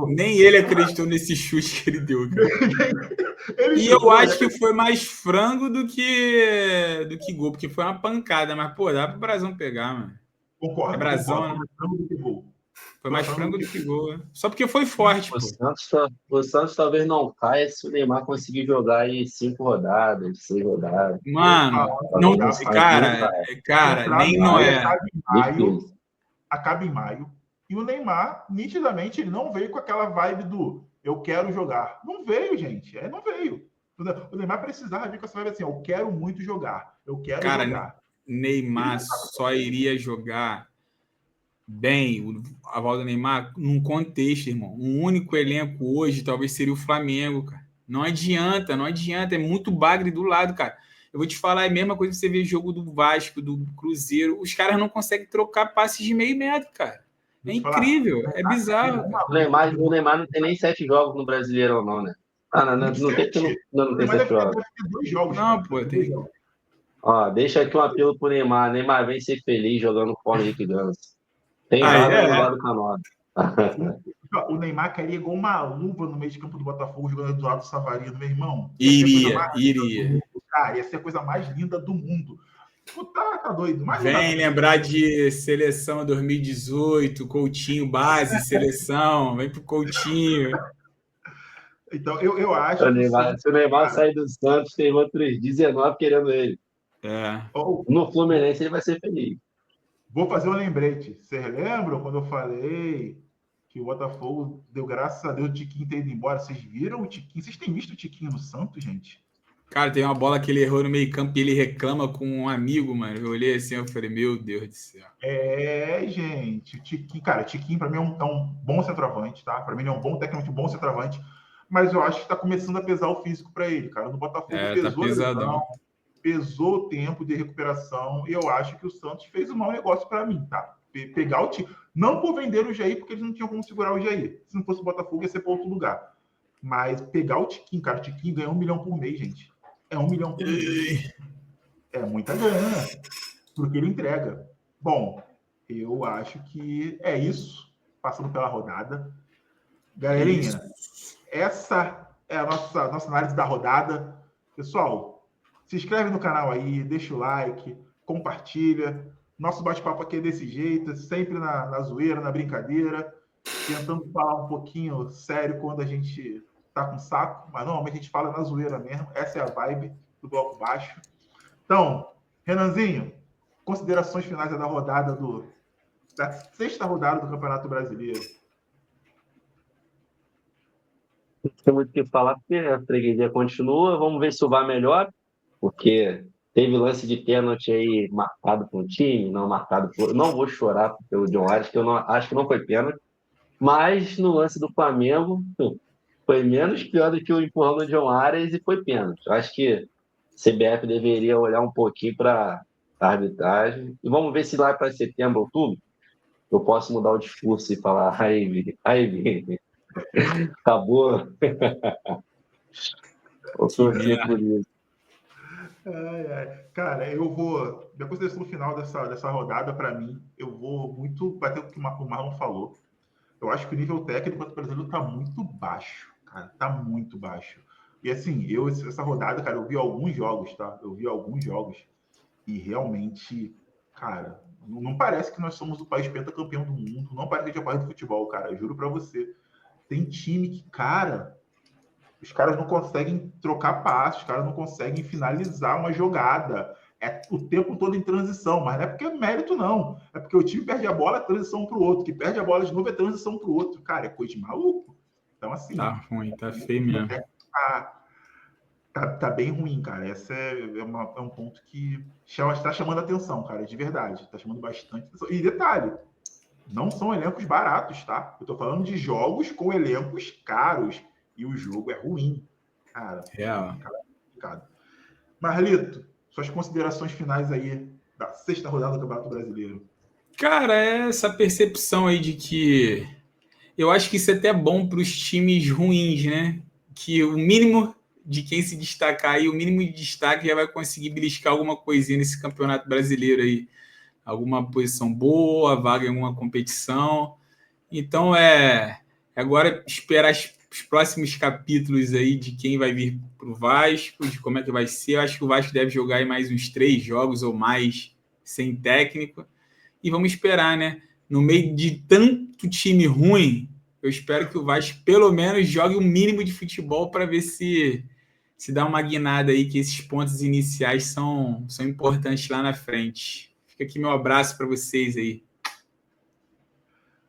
nem ele acreditou nesse chute que ele deu, cara. E eu acho que foi mais frango do que gol, porque foi uma pancada. Mas, pô, dá pro Brasão pegar, mano. Concordo. É Brasão, né? Foi mais frango do que gol, né? Só porque foi forte, pô. O Santos talvez não caia se o Neymar conseguir jogar aí 5 rodadas, 6 rodadas. Mano, não, cara, nem não é. Acaba em maio. E o Neymar, nitidamente, ele não veio com aquela vibe do eu quero jogar. Não veio, gente. Não veio. O Neymar precisava vir com essa vibe assim, eu quero muito jogar. Eu quero jogar. Neymar só iria jogar bem a volta do Neymar num contexto, irmão. Um único elenco hoje talvez seria o Flamengo, cara. Não adianta. É muito bagre do lado, cara. Eu vou te falar, é a mesma coisa que você vê o jogo do Vasco, do Cruzeiro. Os caras não conseguem trocar passes de meio metro, cara. É incrível, é bizarro. O Neymar não tem nem 7 jogos no Brasileiro, não, né? Não tem 7 jogos. Não, pô, tem. Ó, deixa aqui um apelo pro Neymar. Neymar vem ser feliz jogando fora Henrique Ganso. Tem vaga do lado do Canódromo. O Neymar cairia igual uma luva no meio de campo do Botafogo jogando do lado do Savarino, meu irmão. Iria. Cara, ia ser a coisa mais linda do mundo. Tu tá doido. Mas Vem lembrar de seleção 2018, Coutinho, base, seleção. Vem pro Coutinho. Então, eu acho que o Santos, Se o Neymar cara, sair do Santos, tem outros 19 querendo ele. É. No Fluminense ele vai ser feliz. vou fazer um lembrete. Vocês lembram quando eu falei que o Botafogo deu graças a Deus o Tiquinho ter ido embora? Vocês viram o Tiquinho? Vocês têm visto o Tiquinho no Santos, gente? Cara, tem uma bola que ele errou no meio campo e ele reclama com um amigo, mano. Eu olhei assim, eu falei, meu Deus do céu. Gente, o Tiquinho, cara, o Tiquinho pra mim é um bom centroavante, tá? Pra mim ele é um bom, tecnicamente bom centroavante, mas eu acho que tá começando a pesar o físico pra ele, cara. No Botafogo Tá pesou a pesadão. lesão, pesou o tempo de recuperação, e eu acho que o Santos fez um mau negócio pra mim, tá? Pegar o time, não por vender o Jair, porque eles não tinham como segurar o Jair. Se não fosse o Botafogo, ia ser pra outro lugar. Mas pegar o Tiquinho, cara, o Tiquinho ganha 1 milhão por mês, gente. É 1 milhão por mês. É muita grana pro que ele entrega. Bom, eu acho que é isso. Passando pela rodada. Galerinha, essa é a nossa análise da rodada. Pessoal, se inscreve no canal aí, deixa o like, compartilha. Nosso bate-papo aqui é desse jeito, sempre na zoeira, na brincadeira, tentando falar um pouquinho sério quando a gente tá com saco, mas normalmente a gente fala na zoeira mesmo. Essa é a vibe do Bloco Baixo. Então, Renanzinho, considerações finais da rodada da sexta rodada do Campeonato Brasileiro. Não tem muito o que falar, porque a freguesia continua. Vamos ver se o VAR melhora, porque teve lance de pênalti aí marcado por um time, não marcado por. Não vou chorar pelo John Arias, que eu não, acho que não foi pênalti, mas no lance do Flamengo foi menos pior do que o empurrão do John Arias e foi pênalti. Acho que a CBF deveria olhar um pouquinho para a arbitragem. E vamos ver se lá para setembro, outubro, eu posso mudar o discurso e falar: aí, acabou. Eu torci por isso. Cara, minha consideração no final dessa rodada, para mim, eu vou muito bater o que o Marlon falou. Eu acho que o nível técnico do brasileiro tá muito baixo, cara. Tá muito baixo. E assim, essa rodada, cara, eu vi alguns jogos, tá? Eu vi alguns jogos e realmente, cara, não parece que nós somos o país pentacampeão do mundo. Não parece que a gente é país do futebol, cara. Eu juro pra você. Tem time que, cara, os caras não conseguem trocar passos, os caras não conseguem finalizar uma jogada. É o tempo todo em transição, mas não é porque é mérito, não. É porque o time perde a bola, é transição para o outro. Que perde a bola de novo, é transição para o outro. Cara, é coisa de maluco. Então, assim... Tá ruim, tá feio mesmo. Tá bem ruim, cara. Esse é um ponto que está chamando a atenção, cara, de verdade. Está chamando bastante atenção. E detalhe, não são elencos baratos, tá? Eu tô falando de jogos com elencos caros. E o jogo é ruim. Cara, Real. Cara, é complicado. Marlito, suas considerações finais aí da sexta rodada do Campeonato Brasileiro. Cara, é essa percepção aí de que eu acho que isso é até bom para os times ruins, né? Que o mínimo de quem se destacar aí, o mínimo de destaque já vai conseguir beliscar alguma coisinha nesse Campeonato Brasileiro aí. Alguma posição boa, vaga em alguma competição. Então agora esperar os próximos capítulos aí de quem vai vir para o Vasco, de como é que vai ser. Eu acho que o Vasco deve jogar aí mais uns 3 jogos ou mais sem técnico. E vamos esperar, né? No meio de tanto time ruim, eu espero que o Vasco pelo menos jogue um mínimo de futebol para ver se dá uma guinada aí, que esses pontos iniciais são importantes lá na frente. Fica aqui meu abraço para vocês aí.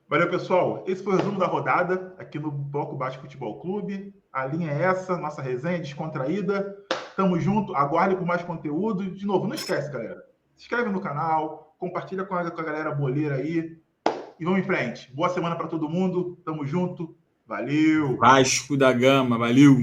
Valeu, pessoal. Esse foi o resumo da rodada aqui no Bloco Baixo Futebol Clube. A linha é essa, nossa resenha descontraída. Tamo junto, aguarde por mais conteúdo. De novo, não esquece, galera. Se inscreve no canal, compartilha com a galera boleira aí. E vamos em frente. Boa semana para todo mundo. Tamo junto. Valeu. Vasco da Gama, valeu.